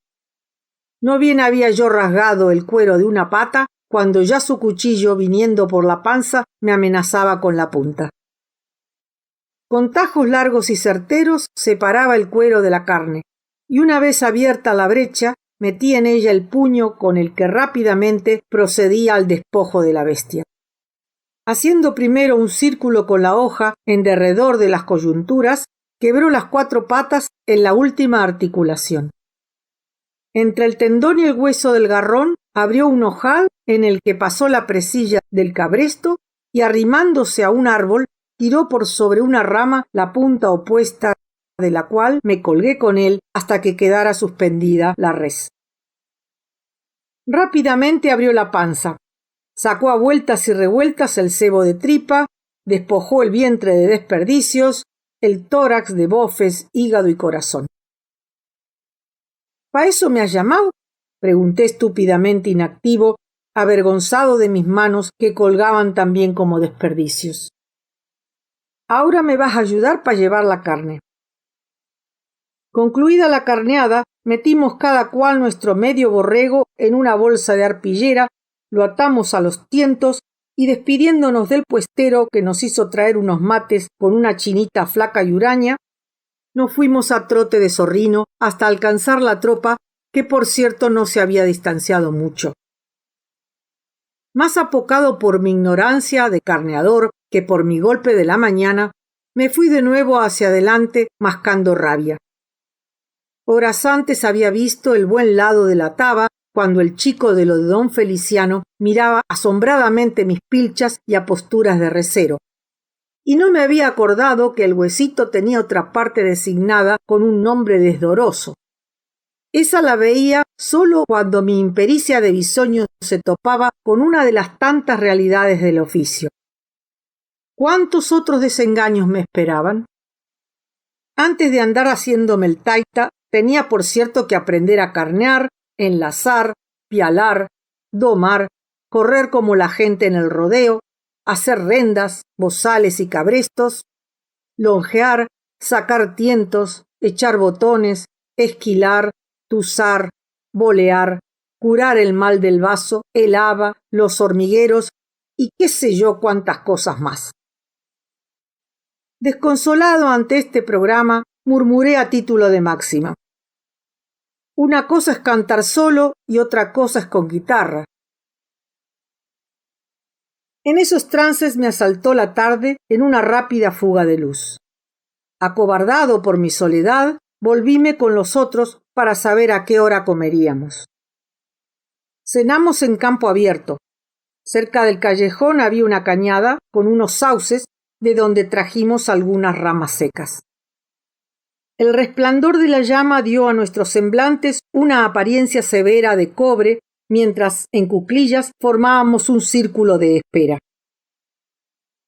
No bien había yo rasgado el cuero de una pata cuando ya su cuchillo, viniendo por la panza, me amenazaba con la punta. Con tajos largos y certeros separaba el cuero de la carne, y una vez abierta la brecha, metía en ella el puño con el que rápidamente procedía al despojo de la bestia. Haciendo primero un círculo con la hoja en derredor de las coyunturas, quebró las 4 patas en la última articulación. Entre el tendón y el hueso del garrón abrió un ojal en el que pasó la presilla del cabresto y arrimándose a un árbol, tiró por sobre una rama la punta opuesta de la cual me colgué con él hasta que quedara suspendida la res. Rápidamente abrió la panza, sacó a vueltas y revueltas el sebo de tripa, despojó el vientre de desperdicios, el tórax de bofes, hígado y corazón. ¿Pa eso me has llamado? Pregunté estúpidamente inactivo, avergonzado de mis manos que colgaban también como desperdicios. Ahora me vas a ayudar para llevar la carne. Concluida la carneada, metimos cada cual nuestro medio borrego en una bolsa de arpillera, lo atamos a los tientos y despidiéndonos del puestero que nos hizo traer unos mates con una chinita flaca y huraña, nos fuimos a trote de zorrino hasta alcanzar la tropa, que por cierto no se había distanciado mucho. Más apocado por mi ignorancia de carneador que por mi golpe de la mañana, me fui de nuevo hacia adelante mascando rabia. Horas antes había visto el buen lado de la taba cuando el chico de lo de don Feliciano miraba asombradamente mis pilchas y aposturas de recero. Y no me había acordado que el huesito tenía otra parte designada con un nombre desdoroso. Esa la veía solo cuando mi impericia de bisoño se topaba con una de las tantas realidades del oficio. ¿Cuántos otros desengaños me esperaban? Antes de andar haciéndome el taita, tenía por cierto que aprender a carnear, enlazar, pialar, domar, correr como la gente en el rodeo, hacer rendas, bozales y cabrestos, longear, sacar tientos, echar botones, esquilar, tuzar, bolear, curar el mal del vaso, el haba, los hormigueros y qué sé yo cuántas cosas más. Desconsolado ante este programa, murmuré a título de máxima. Una cosa es cantar solo y otra cosa es con guitarra. En esos trances me asaltó la tarde en una rápida fuga de luz. Acobardado por mi soledad, volvíme con los otros para saber a qué hora comeríamos. Cenamos en campo abierto. Cerca del callejón había una cañada con unos sauces de donde trajimos algunas ramas secas. El resplandor de la llama dio a nuestros semblantes una apariencia severa de cobre, mientras en cuclillas formábamos un círculo de espera.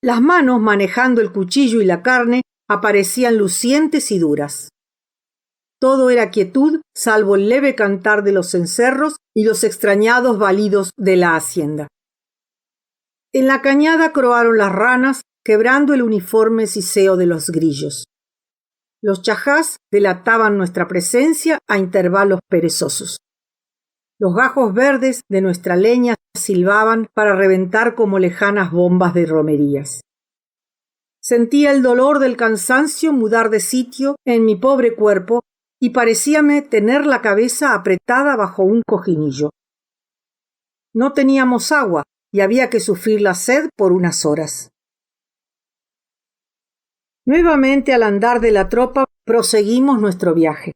Las manos manejando el cuchillo y la carne aparecían lucientes y duras. Todo era quietud, salvo el leve cantar de los cencerros y los extrañados balidos de la hacienda. En la cañada croaron las ranas, quebrando el uniforme siseo de los grillos. Los chajás delataban nuestra presencia a intervalos perezosos. Los gajos verdes de nuestra leña silbaban para reventar como lejanas bombas de romerías. Sentía el dolor del cansancio mudar de sitio en mi pobre cuerpo y parecíame tener la cabeza apretada bajo un cojinillo. No teníamos agua y había que sufrir la sed por unas horas. Nuevamente al andar de la tropa proseguimos nuestro viaje.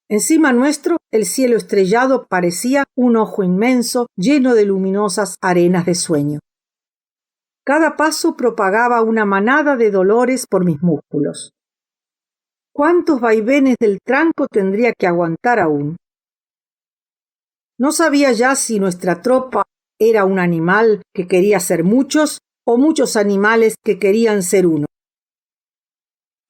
Encima nuestro el cielo estrellado parecía un ojo inmenso lleno de luminosas arenas de sueño. Cada paso propagaba una manada de dolores por mis músculos. ¿Cuántos vaivenes del tranco tendría que aguantar aún? No sabía ya si nuestra tropa era un animal que quería ser muchos o muchos animales que querían ser uno.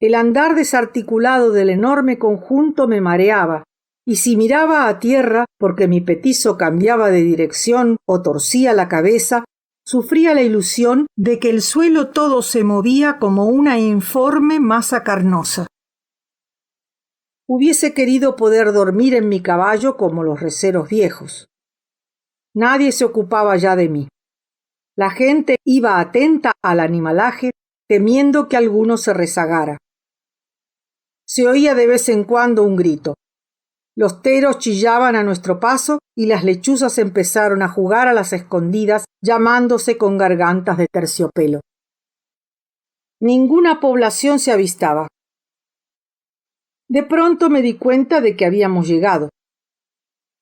El andar desarticulado del enorme conjunto me mareaba, y si miraba a tierra porque mi petizo cambiaba de dirección o torcía la cabeza, sufría la ilusión de que el suelo todo se movía como una informe masa carnosa. Hubiese querido poder dormir en mi caballo como los receros viejos. Nadie se ocupaba ya de mí. La gente iba atenta al animalaje, temiendo que alguno se rezagara. Se oía de vez en cuando un grito. Los teros chillaban a nuestro paso y las lechuzas empezaron a jugar a las escondidas, llamándose con gargantas de terciopelo. Ninguna población se avistaba. De pronto me di cuenta de que habíamos llegado.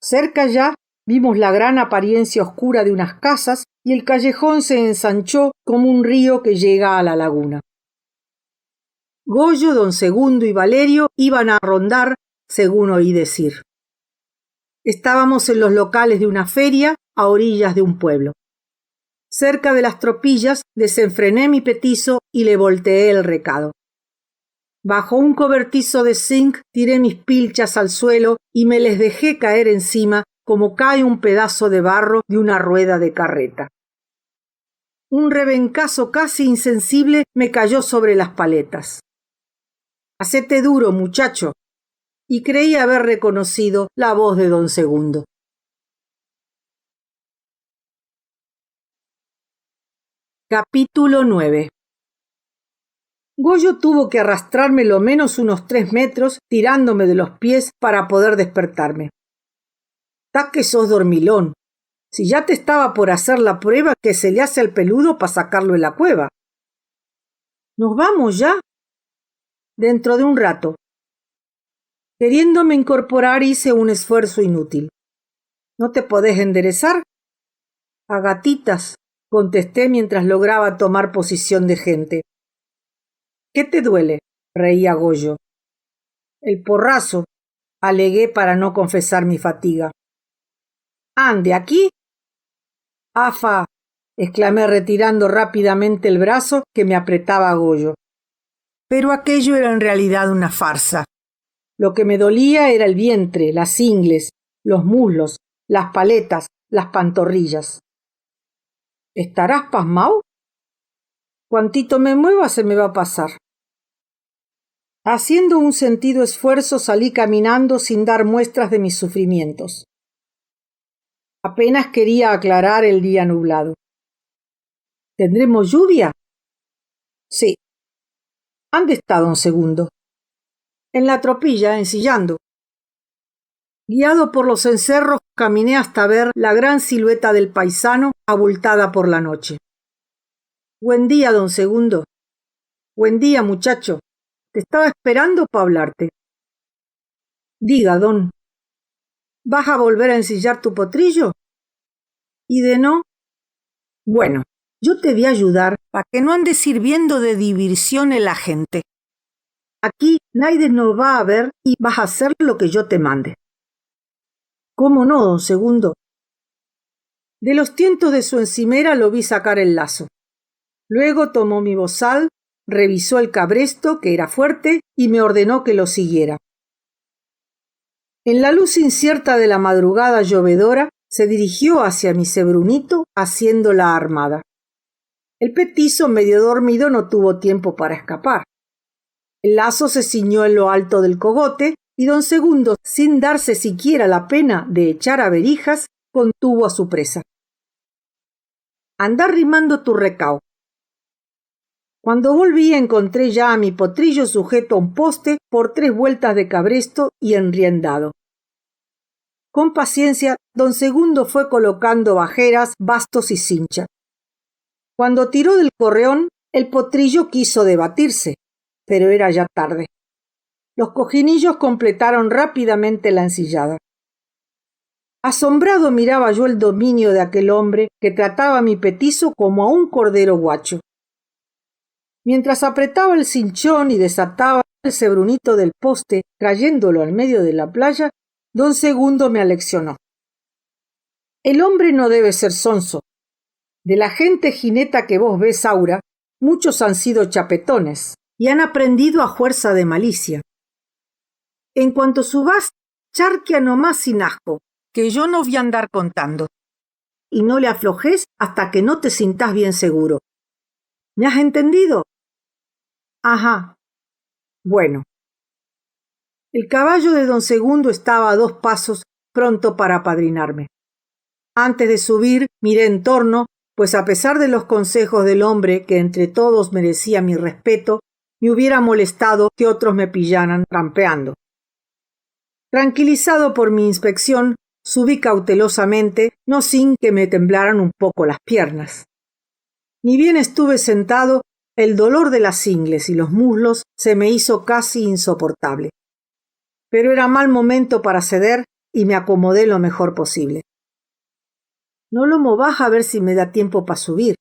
Cerca ya vimos la gran apariencia oscura de unas casas y el callejón se ensanchó como un río que llega a la laguna. Goyo, don Segundo y Valerio iban a rondar, según oí decir. Estábamos en los locales de una feria a orillas de un pueblo. Cerca de las tropillas desenfrené mi petizo y le volteé el recado. Bajo un cobertizo de zinc tiré mis pilchas al suelo y me les dejé caer encima como cae un pedazo de barro de una rueda de carreta. Un rebencazo casi insensible me cayó sobre las paletas. «Hacete duro, muchacho», y creí haber reconocido la voz de don Segundo. Capítulo 9. Goyo tuvo que arrastrarme lo menos unos 3 metros tirándome de los pies para poder despertarme. «Ta que sos dormilón. Si ya te estaba por hacer la prueba que se le hace al peludo para sacarlo de la cueva». «¿Nos vamos ya?» «Dentro de un rato». Queriéndome incorporar hice un esfuerzo inútil. «¿No te podés enderezar?» «A gatitas», contesté mientras lograba tomar posición de gente. «¿Qué te duele?», reía Goyo. «El porrazo», alegué para no confesar mi fatiga. «Ande, aquí». «Afa», exclamé retirando rápidamente el brazo que me apretaba Goyo. Pero aquello era en realidad una farsa. Lo que me dolía era el vientre, las ingles, los muslos, las paletas, las pantorrillas. ¿Estarás pasmao? Cuantito me mueva se me va a pasar. Haciendo un sentido esfuerzo salí caminando sin dar muestras de mis sufrimientos. Apenas quería aclarar el día nublado. ¿Tendremos lluvia? Sí. ¿Ande está don Segundo? En la tropilla, ensillando. Guiado por los encerros, caminé hasta ver la gran silueta del paisano abultada por la noche. Buen día, don Segundo. Buen día, muchacho. Te estaba esperando para hablarte. Diga, don. ¿Vas a volver a ensillar tu potrillo? ¿Y de no? Bueno, yo te voy a ayudar para que no andes sirviendo de diversión en la gente. Aquí nadie nos va a ver y vas a hacer lo que yo te mande. ¿Cómo no, don Segundo? De los tientos de su encimera lo vi sacar el lazo. Luego tomó mi bozal, revisó el cabresto, que era fuerte, y me ordenó que lo siguiera. En la luz incierta de la madrugada llovedora, se dirigió hacia mi Sebrunito haciendo la armada. El petizo, medio dormido, no tuvo tiempo para escapar. El lazo se ciñó en lo alto del cogote y don Segundo, sin darse siquiera la pena de echar a verijas, contuvo a su presa. Andá rimando tu recao. Cuando volví encontré ya a mi potrillo sujeto a un poste por 3 vueltas de cabresto y enriendado. Con paciencia, don Segundo fue colocando bajeras, bastos y cincha. Cuando tiró del correón, el potrillo quiso debatirse, pero era ya tarde. Los cojinillos completaron rápidamente la ensillada. Asombrado miraba yo el dominio de aquel hombre que trataba a mi petizo como a un cordero guacho. Mientras apretaba el cinchón y desataba el Sebrunito del poste, trayéndolo al medio de la playa, don Segundo me aleccionó. El hombre no debe ser sonso. De la gente jineta que vos ves, Aura, muchos han sido chapetones y han aprendido a fuerza de malicia. En cuanto subás, charquea nomás sin asco, que yo no voy a andar contando. Y no le aflojes hasta que no te sintás bien seguro. ¿Me has entendido? Ajá. Bueno. El caballo de don Segundo estaba a 2 pasos, pronto para apadrinarme. Antes de subir, miré en torno, pues a pesar de los consejos del hombre que entre todos merecía mi respeto, me hubiera molestado que otros me pillaran trampeando. Tranquilizado por mi inspección, subí cautelosamente, no sin que me temblaran un poco las piernas. Ni bien estuve sentado, el dolor de las ingles y los muslos se me hizo casi insoportable. Pero era mal momento para ceder y me acomodé lo mejor posible. No lo movas a ver si me da tiempo para subir.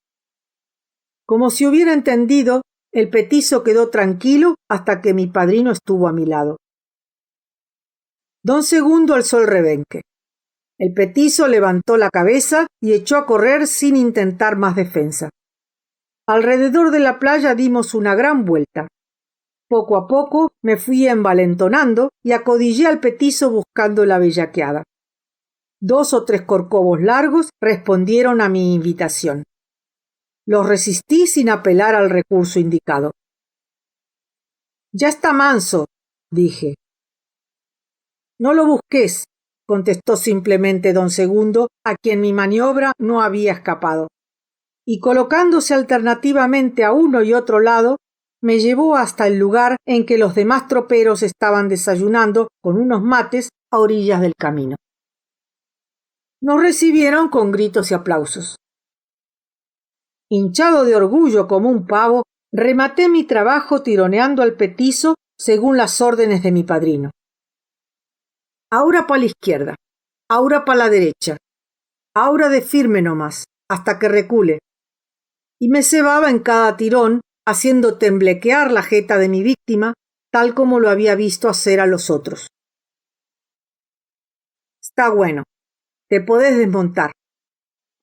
Como si hubiera entendido, el petizo quedó tranquilo hasta que mi padrino estuvo a mi lado. Don Segundo alzó el rebenque. El petizo levantó la cabeza y echó a correr sin intentar más defensa. Alrededor de la playa dimos una gran vuelta. Poco a poco me fui envalentonando y acodillé al petizo buscando la bellaqueada. 2 o 3 corcovos largos respondieron a mi invitación. Los resistí sin apelar al recurso indicado. «Ya está manso», dije. «No lo busques», contestó simplemente don Segundo, a quien mi maniobra no había escapado. Y colocándose alternativamente a uno y otro lado, me llevó hasta el lugar en que los demás troperos estaban desayunando con unos mates a orillas del camino. Nos recibieron con gritos y aplausos. Hinchado de orgullo como un pavo, rematé mi trabajo tironeando al petizo según las órdenes de mi padrino. Ahora pa' la izquierda, ahora pa' la derecha, ahora de firme nomás, hasta que recule. Y me cebaba en cada tirón, haciendo temblequear la jeta de mi víctima, tal como lo había visto hacer a los otros. Está bueno. Te podés desmontar.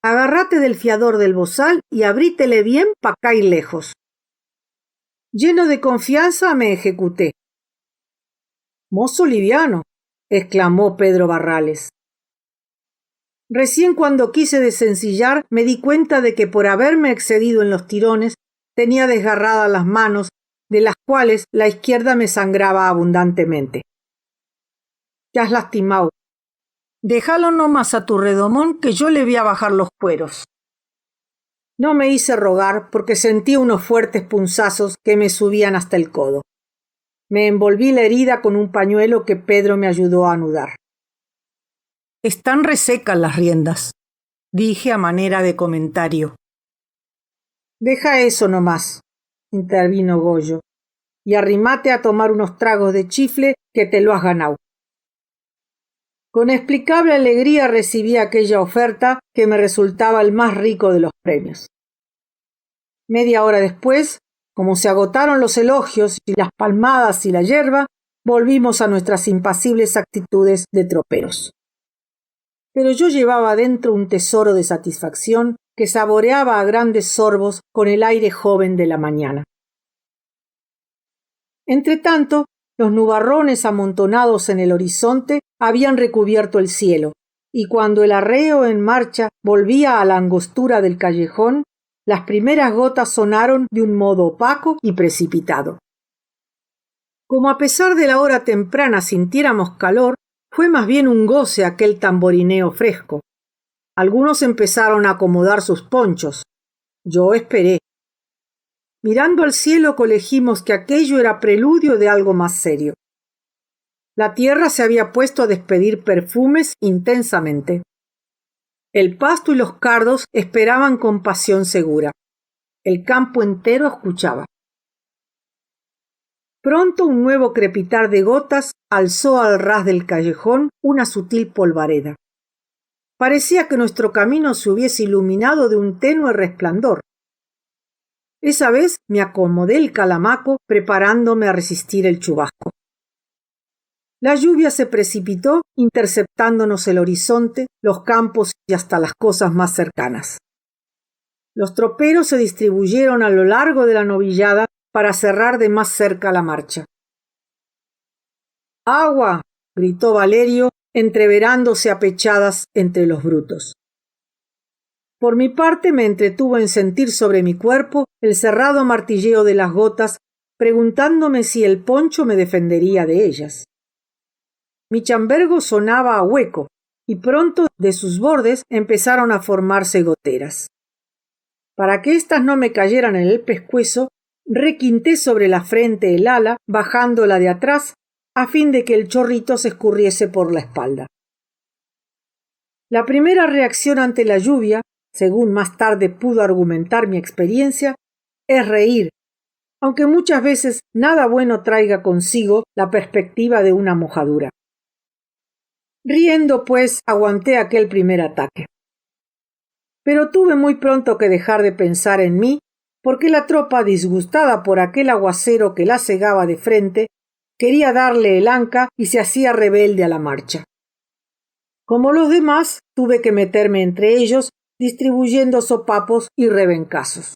Agárrate del fiador del bozal y abrítele bien pa' caer lejos. Lleno de confianza me ejecuté. «Mozo liviano», exclamó Pedro Barrales. Recién cuando quise desencillar me di cuenta de que por haberme excedido en los tirones tenía desgarradas las manos, de las cuales la izquierda me sangraba abundantemente. «Ya has lastimado. Déjalo nomás a tu redomón que yo le voy a bajar los cueros». No me hice rogar porque sentí unos fuertes punzazos que me subían hasta el codo. Me envolví la herida con un pañuelo que Pedro me ayudó a anudar. «Están resecas las riendas», dije a manera de comentario. «Deja eso nomás», intervino Goyo, «y arrimate a tomar unos tragos de chifle que te lo has ganado». Con explicable alegría recibí aquella oferta que me resultaba el más rico de los premios. Media hora después, como se agotaron los elogios y las palmadas y la yerba, volvimos a nuestras impasibles actitudes de troperos. Pero yo llevaba dentro un tesoro de satisfacción que saboreaba a grandes sorbos con el aire joven de la mañana. Entretanto, los nubarrones amontonados en el horizonte habían recubierto el cielo, y cuando el arreo en marcha volvía a la angostura del callejón, las primeras gotas sonaron de un modo opaco y precipitado. Como a pesar de la hora temprana sintiéramos calor, fue más bien un goce aquel tamborineo fresco. Algunos empezaron a acomodar sus ponchos. Yo esperé. Mirando al cielo colegimos que aquello era preludio de algo más serio. La tierra se había puesto a despedir perfumes intensamente. El pasto y los cardos esperaban con pasión segura. El campo entero escuchaba. Pronto un nuevo crepitar de gotas alzó al ras del callejón una sutil polvareda. Parecía que nuestro camino se hubiese iluminado de un tenue resplandor. Esa vez me acomodé el calamaco preparándome a resistir el chubasco. La lluvia se precipitó interceptándonos el horizonte, los campos y hasta las cosas más cercanas. Los troperos se distribuyeron a lo largo de la novillada para cerrar de más cerca la marcha. «¡Agua!», gritó Valerio, entreverándose a pechadas entre los brutos. Por mi parte me entretuvo en sentir sobre mi cuerpo el cerrado martilleo de las gotas, preguntándome si el poncho me defendería de ellas. Mi chambergo sonaba a hueco, y pronto de sus bordes empezaron a formarse goteras. Para que éstas no me cayeran en el pescuezo, requinté sobre la frente el ala, bajándola de atrás, a fin de que el chorrito se escurriese por la espalda. La primera reacción ante la lluvia, según más tarde pudo argumentar mi experiencia, es reír, aunque muchas veces nada bueno traiga consigo la perspectiva de una mojadura. Riendo, pues, aguanté aquel primer ataque. Pero tuve muy pronto que dejar de pensar en mí, porque la tropa, disgustada por aquel aguacero que la cegaba de frente, quería darle el anca y se hacía rebelde a la marcha. Como los demás, tuve que meterme entre ellos, distribuyendo sopapos y rebencazos.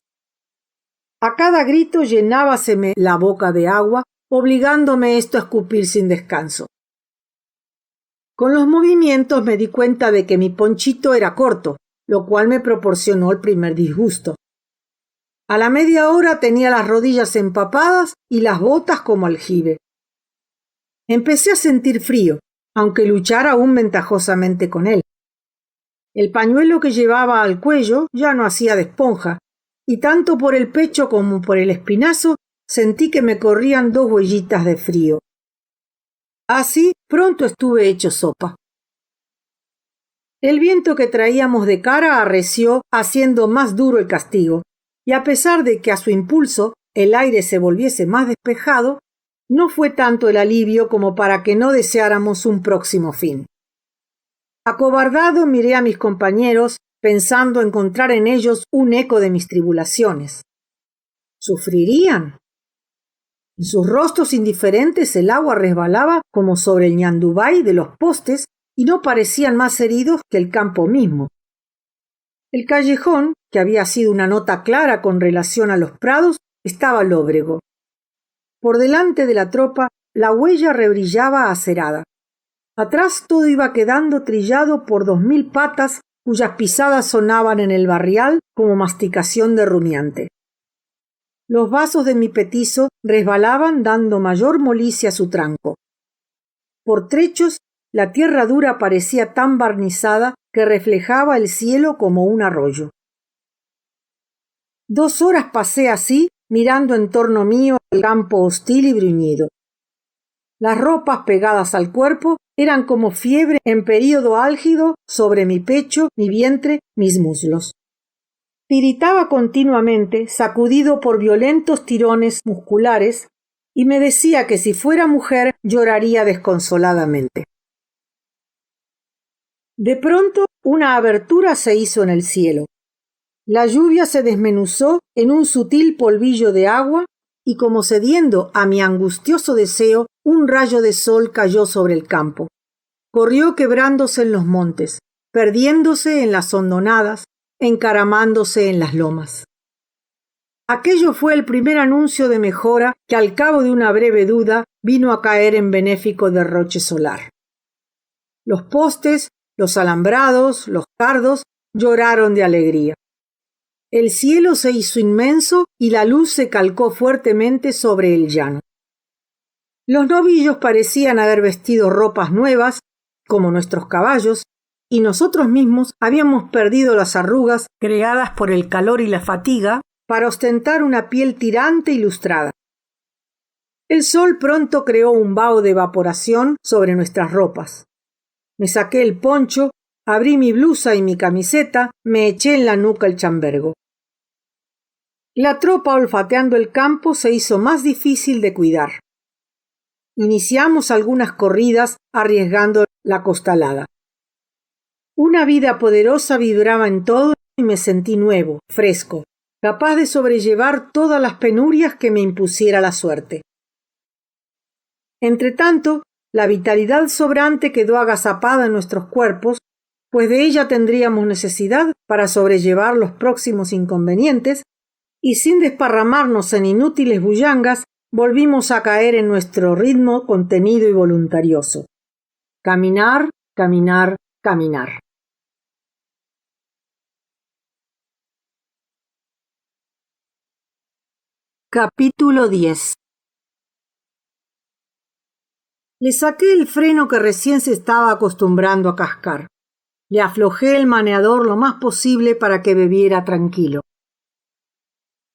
A cada grito llenábaseme la boca de agua, obligándome esto a escupir sin descanso. Con los movimientos me di cuenta de que mi ponchito era corto, lo cual me proporcionó el primer disgusto. A la media hora tenía las rodillas empapadas y las botas como aljibe. Empecé a sentir frío, aunque luchara aún ventajosamente con él. El pañuelo que llevaba al cuello ya no hacía de esponja, y tanto por el pecho como por el espinazo sentí que me corrían 2 huellitas de frío. Así pronto estuve hecho sopa. El viento que traíamos de cara arreció, haciendo más duro el castigo, y a pesar de que a su impulso el aire se volviese más despejado, no fue tanto el alivio como para que no deseáramos un próximo fin. Acobardado miré a mis compañeros, pensando encontrar en ellos un eco de mis tribulaciones. ¿Sufrirían? En sus rostros indiferentes el agua resbalaba como sobre el ñandubay de los postes y no parecían más heridos que el campo mismo. El callejón, que había sido una nota clara con relación a los prados, estaba lóbrego. Por delante de la tropa la huella rebrillaba acerada. Atrás todo iba quedando trillado por 2000 patas cuyas pisadas sonaban en el barrial como masticación de rumiante. Los vasos de mi petizo resbalaban dando mayor molicie a su tranco. Por trechos la tierra dura parecía tan barnizada que reflejaba el cielo como un arroyo. 2 horas pasé así, mirando en torno mío el campo hostil y bruñido. Las ropas pegadas al cuerpo eran como fiebre en período álgido sobre mi pecho, mi vientre, mis muslos. Tiritaba continuamente, sacudido por violentos tirones musculares, y me decía que si fuera mujer lloraría desconsoladamente. De pronto una abertura se hizo en el cielo. La lluvia se desmenuzó en un sutil polvillo de agua y como cediendo a mi angustioso deseo, un rayo de sol cayó sobre el campo. Corrió quebrándose en los montes, perdiéndose en las hondonadas, encaramándose en las lomas. Aquello fue el primer anuncio de mejora que al cabo de una breve duda vino a caer en benéfico derroche solar. Los postes, los alambrados, los cardos lloraron de alegría. El cielo se hizo inmenso y la luz se calcó fuertemente sobre el llano. Los novillos parecían haber vestido ropas nuevas, como nuestros caballos, y nosotros mismos habíamos perdido las arrugas creadas por el calor y la fatiga para ostentar una piel tirante y lustrada. El sol pronto creó un vaho de evaporación sobre nuestras ropas. Me saqué el poncho, abrí mi blusa y mi camiseta, me eché en la nuca el chambergo. La tropa olfateando el campo se hizo más difícil de cuidar. Iniciamos algunas corridas arriesgando la costalada. Una vida poderosa vibraba en todo y me sentí nuevo, fresco, capaz de sobrellevar todas las penurias que me impusiera la suerte. Entretanto, la vitalidad sobrante quedó agazapada en nuestros cuerpos, pues de ella tendríamos necesidad para sobrellevar los próximos inconvenientes, y sin desparramarnos en inútiles bullangas, volvimos a caer en nuestro ritmo contenido y voluntarioso. Caminar, caminar, caminar. Capítulo 10. Le saqué el freno que recién se estaba acostumbrando a cascar. Le aflojé el maneador lo más posible para que bebiera tranquilo.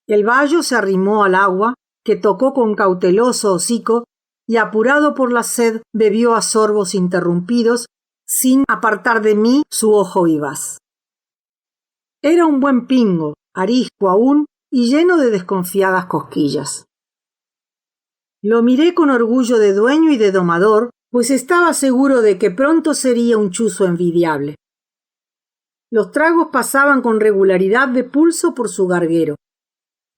El bayo se arrimó al agua, que tocó con cauteloso hocico, y apurado por la sed bebió a sorbos interrumpidos, sin apartar de mí su ojo vivaz. Era un buen pingo, arisco aún y lleno de desconfiadas cosquillas. Lo miré con orgullo de dueño y de domador, pues estaba seguro de que pronto sería un chuzo envidiable. Los tragos pasaban con regularidad de pulso por su garguero.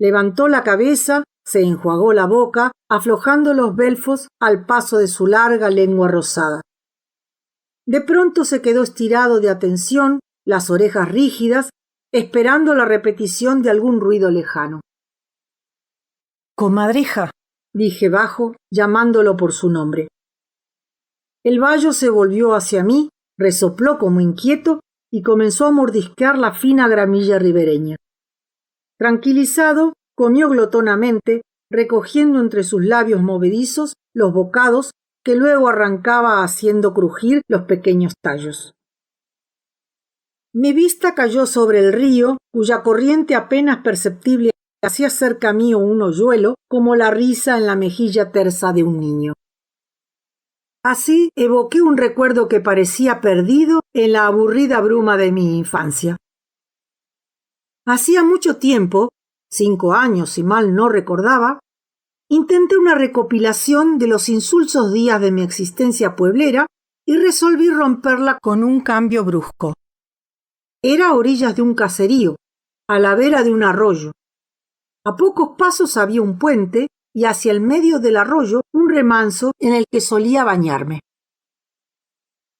Levantó la cabeza, se enjuagó la boca, aflojando los belfos al paso de su larga lengua rosada. De pronto se quedó estirado de atención, las orejas rígidas, esperando la repetición de algún ruido lejano. «Comadreja», dije bajo, llamándolo por su nombre. El bayo se volvió hacia mí, resopló como inquieto y comenzó a mordisquear la fina gramilla ribereña. Tranquilizado, comió glotonamente, recogiendo entre sus labios movedizos los bocados que luego arrancaba haciendo crujir los pequeños tallos. Mi vista cayó sobre el río, cuya corriente apenas perceptible hacía cerca mío un hoyuelo como la risa en la mejilla tersa de un niño. Así evoqué un recuerdo que parecía perdido en la aburrida bruma de mi infancia. Hacía mucho tiempo, 5 años si mal no recordaba, intenté una recopilación de los insulsos días de mi existencia pueblera y resolví romperla con un cambio brusco. Era a orillas de un caserío, a la vera de un arroyo. A pocos pasos había un puente y hacia el medio del arroyo un remanso en el que solía bañarme.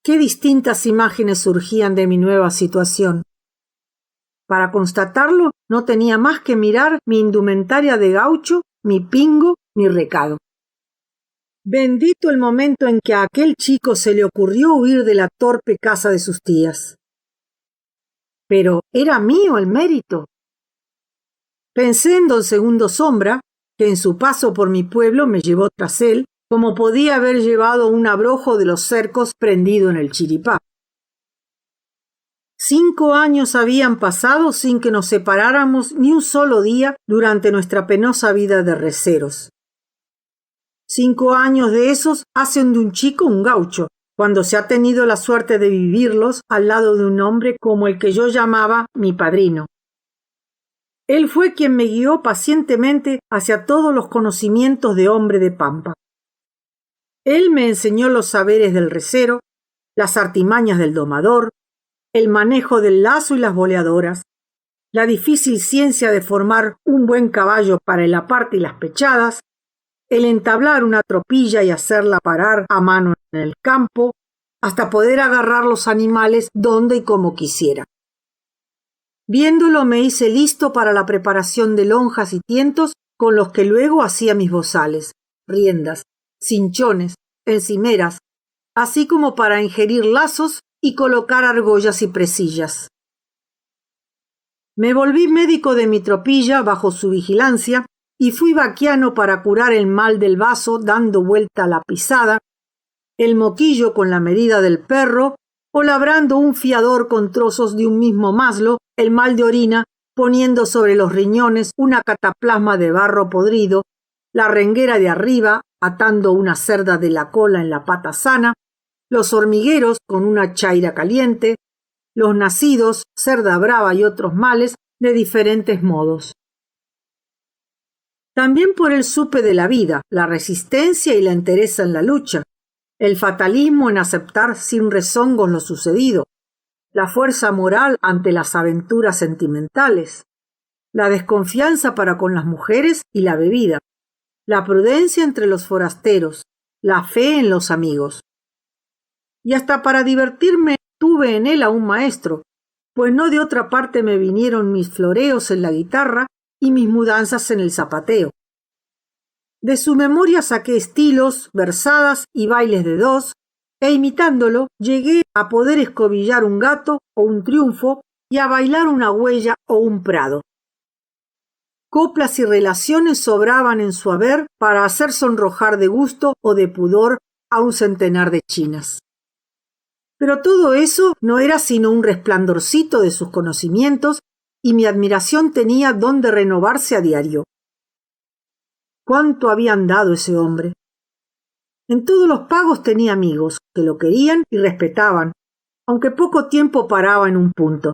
Qué distintas imágenes surgían de mi nueva situación. Para constatarlo, no tenía más que mirar mi indumentaria de gaucho, mi pingo, mi recado. Bendito el momento en que a aquel chico se le ocurrió huir de la torpe casa de sus tías. Pero ¿era mío el mérito? Pensé en don Segundo Sombra, que en su paso por mi pueblo me llevó tras él, como podía haber llevado un abrojo de los cercos prendido en el chiripá. 5 años habían pasado sin que nos separáramos ni un solo día durante nuestra penosa vida de receros. 5 años de esos hacen de un chico un gaucho, cuando se ha tenido la suerte de vivirlos al lado de un hombre como el que yo llamaba mi padrino. Él fue quien me guió pacientemente hacia todos los conocimientos de hombre de pampa. Él me enseñó los saberes del recero, las artimañas del domador, el manejo del lazo y las boleadoras, la difícil ciencia de formar un buen caballo para el aparte y las pechadas, el entablar una tropilla y hacerla parar a mano en el campo, hasta poder agarrar los animales donde y como quisiera. Viéndolo me hice listo para la preparación de lonjas y tientos con los que luego hacía mis bozales, riendas, cinchones, encimeras, así como para ingerir lazos y colocar argollas y presillas. Me volví médico de mi tropilla bajo su vigilancia y fui vaquiano para curar el mal del vaso dando vuelta a la pisada, el moquillo con la medida del perro o labrando un fiador con trozos de un mismo maslo, el mal de orina poniendo sobre los riñones una cataplasma de barro podrido, la renguera de arriba atando una cerda de la cola en la pata sana, los hormigueros con una chaira caliente, los nacidos, cerda brava y otros males de diferentes modos. También por él supe de la vida, la resistencia y la entereza en la lucha, el fatalismo en aceptar sin rezongos lo sucedido, la fuerza moral ante las aventuras sentimentales, la desconfianza para con las mujeres y la bebida, la prudencia entre los forasteros, la fe en los amigos. Y hasta para divertirme tuve en él a un maestro, pues no de otra parte me vinieron mis floreos en la guitarra y mis mudanzas en el zapateo. De su memoria saqué estilos, versadas y bailes de dos, e imitándolo llegué a poder escobillar un gato o un triunfo y a bailar una huella o un prado. Coplas y relaciones sobraban en su haber para hacer sonrojar de gusto o de pudor a un centenar de chinas. Pero todo eso no era sino un resplandorcito de sus conocimientos y mi admiración tenía donde renovarse a diario. ¿Cuánto había andado ese hombre? En todos los pagos tenía amigos que lo querían y respetaban, aunque poco tiempo paraba en un punto.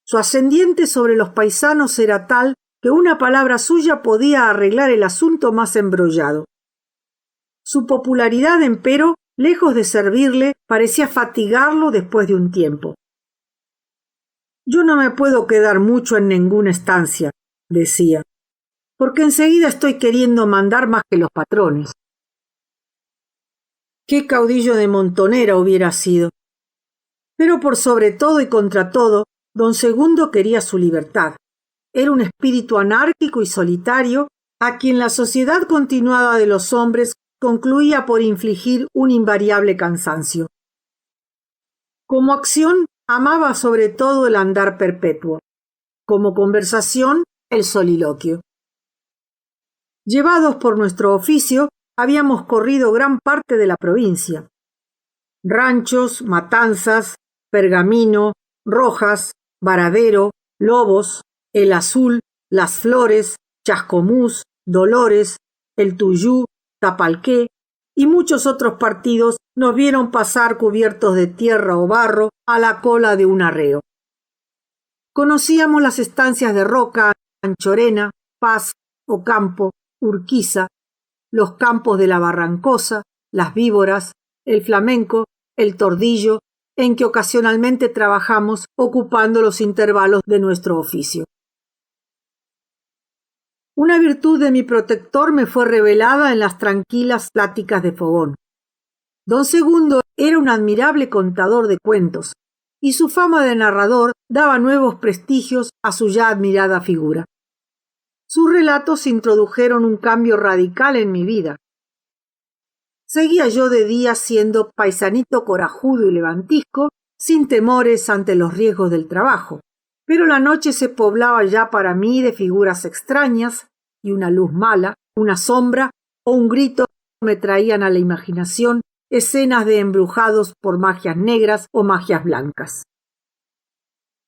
Su ascendiente sobre los paisanos era tal que una palabra suya podía arreglar el asunto más embrollado. Su popularidad, empero, lejos de servirle, parecía fatigarlo después de un tiempo. Yo no me puedo quedar mucho en ninguna estancia, decía, porque enseguida estoy queriendo mandar más que los patrones. Qué caudillo de montonera hubiera sido. Pero por sobre todo y contra todo, don Segundo quería su libertad. Era un espíritu anárquico y solitario, a quien la sociedad continuada de los hombres concluía por infligir un invariable cansancio. Como acción, amaba sobre todo el andar perpetuo. Como conversación, el soliloquio. Llevados por nuestro oficio, habíamos corrido gran parte de la provincia. Ranchos, Matanzas, Pergamino, Rojas, Varadero, Lobos, El Azul, Las Flores, Chascomús, Dolores, El Tuyú, Tapalqué y muchos otros partidos nos vieron pasar cubiertos de tierra o barro a la cola de un arreo. Conocíamos las estancias de Roca, Anchorena, Paz, Ocampo, Urquiza, los campos de la Barrancosa, las Víboras, el Flamenco, el Tordillo, en que ocasionalmente trabajamos ocupando los intervalos de nuestro oficio. Una virtud de mi protector me fue revelada en las tranquilas pláticas de fogón. Don Segundo era un admirable contador de cuentos, y su fama de narrador daba nuevos prestigios a su ya admirada figura. Sus relatos introdujeron un cambio radical en mi vida. Seguía yo de día siendo paisanito corajudo y levantisco, sin temores ante los riesgos del trabajo, pero la noche se poblaba ya para mí de figuras extrañas, y una luz mala, una sombra o un grito me traían a la imaginación escenas de embrujados por magias negras o magias blancas.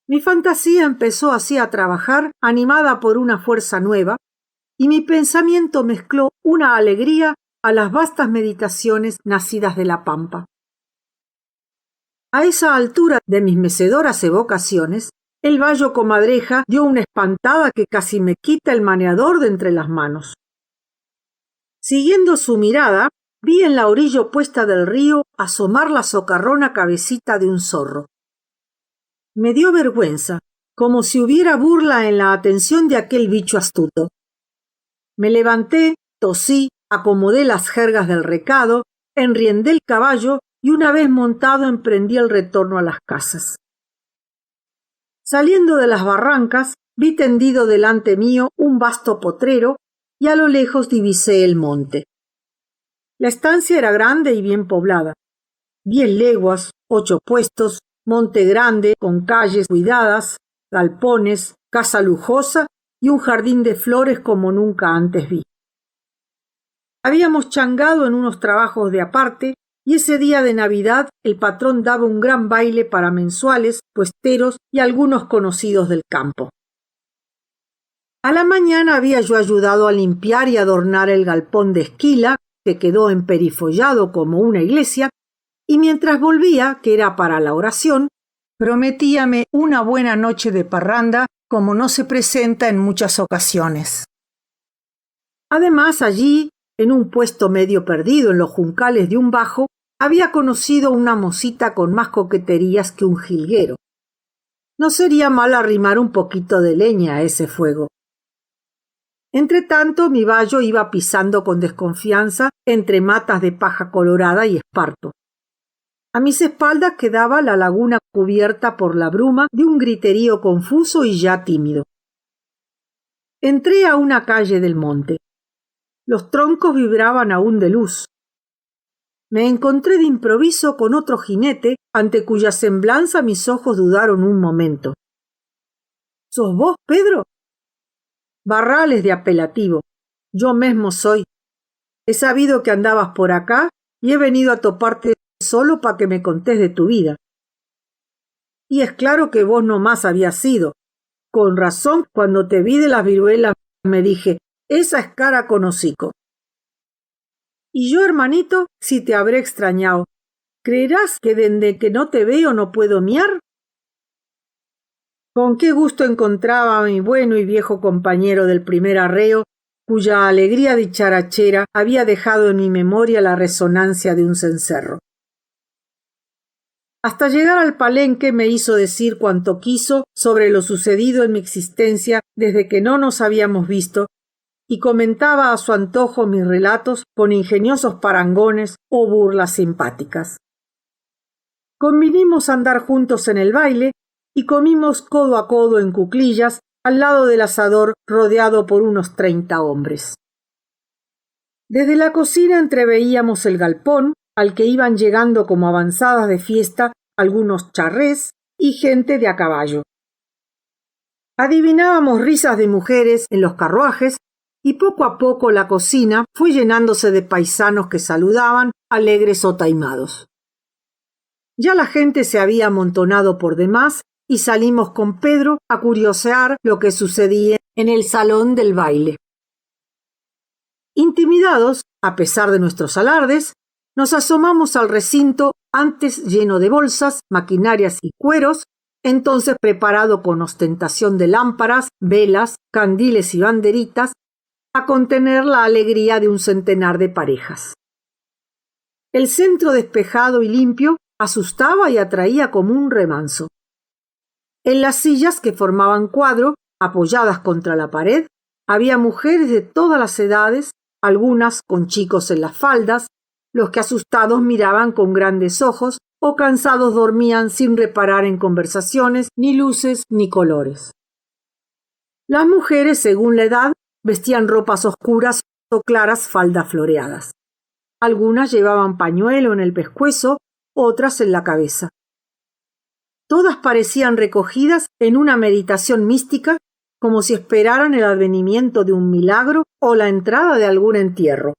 Mi fantasía empezó así a trabajar, animada por una fuerza nueva, y mi pensamiento mezcló una alegría a las vastas meditaciones nacidas de la pampa. A esa altura de mis mecedoras evocaciones, el bayo Comadreja dio una espantada que casi me quita el maneador de entre las manos. Siguiendo su mirada, vi en la orilla opuesta del río asomar la socarrona cabecita de un zorro. Me dio vergüenza, como si hubiera burla en la atención de aquel bicho astuto. Me levanté, tosí, acomodé las jergas del recado, enriendé el caballo y una vez montado emprendí el retorno a las casas. Saliendo de las barrancas, vi tendido delante mío un vasto potrero y a lo lejos divisé el monte. La estancia era grande y bien poblada. 10 leguas, 8 puestos, monte grande con calles cuidadas, galpones, casa lujosa y un jardín de flores como nunca antes vi. Habíamos changado en unos trabajos de aparte y ese día de Navidad el patrón daba un gran baile para mensuales, puesteros y algunos conocidos del campo. A la mañana había yo ayudado a limpiar y adornar el galpón de esquila, que quedó emperifollado como una iglesia, y mientras volvía, que era para la oración, prometíame una buena noche de parranda como no se presenta en muchas ocasiones. Además, allí, en un puesto medio perdido en los juncales de un bajo, había conocido una mocita con más coqueterías que un jilguero. No sería mal arrimar un poquito de leña a ese fuego. Entretanto, mi bayo iba pisando con desconfianza entre matas de paja colorada y esparto. A mis espaldas quedaba la laguna cubierta por la bruma de un griterío confuso y ya tímido. Entré a una calle del monte. Los troncos vibraban aún de luz. Me encontré de improviso con otro jinete, ante cuya semblanza mis ojos dudaron un momento. ¿Sos vos, Pedro? Barrales de apelativo. Yo mesmo soy. He sabido que andabas por acá y he venido a toparte solo para que me contés de tu vida. Y es claro que vos no más habías sido. Con razón, cuando te vi de las viruelas me dije, esa es cara con hocico. Y yo, hermanito, si te habré extrañado, ¿creerás que desde que no te veo no puedo miar? Con qué gusto encontraba a mi bueno y viejo compañero del primer arreo, cuya alegría dicharachera había dejado en mi memoria la resonancia de un cencerro. Hasta llegar al palenque me hizo decir cuanto quiso sobre lo sucedido en mi existencia desde que no nos habíamos visto, y comentaba a su antojo mis relatos con ingeniosos parangones o burlas simpáticas. Convinimos andar juntos en el baile y comimos codo a codo en cuclillas al lado del asador rodeado por unos 30 hombres. Desde la cocina entreveíamos el galpón al que iban llegando como avanzadas de fiesta algunos charrés y gente de a caballo. Adivinábamos risas de mujeres en los carruajes y poco a poco la cocina fue llenándose de paisanos que saludaban alegres o taimados. Ya la gente se había amontonado por demás y salimos con Pedro a curiosear lo que sucedía en el salón del baile. Intimidados, a pesar de nuestros alardes, nos asomamos al recinto antes lleno de bolsas, maquinarias y cueros, entonces preparado con ostentación de lámparas, velas, candiles y banderitas, a contener la alegría de un centenar de parejas. El centro despejado y limpio asustaba y atraía como un remanso. En las sillas que formaban cuadro, apoyadas contra la pared, había mujeres de todas las edades, algunas con chicos en las faldas, los que asustados miraban con grandes ojos o cansados dormían sin reparar en conversaciones, ni luces, ni colores. Las mujeres, según la edad, vestían ropas oscuras o claras faldas floreadas. Algunas llevaban pañuelo en el pescuezo, otras en la cabeza. Todas parecían recogidas en una meditación mística, como si esperaran el advenimiento de un milagro o la entrada de algún entierro.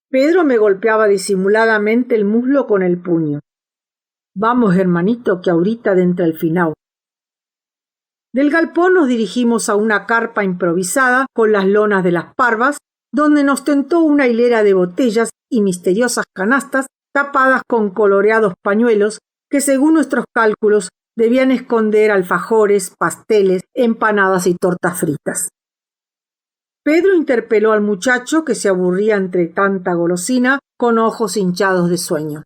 Pedro me golpeaba disimuladamente el muslo con el puño. Vamos, hermanito, que ahorita entra el finao. Del galpón nos dirigimos a una carpa improvisada con las lonas de las parvas, donde nos tentó una hilera de botellas y misteriosas canastas tapadas con coloreados pañuelos que, según nuestros cálculos, debían esconder alfajores, pasteles, empanadas y tortas fritas. Pedro interpeló al muchacho, que se aburría entre tanta golosina, con ojos hinchados de sueño.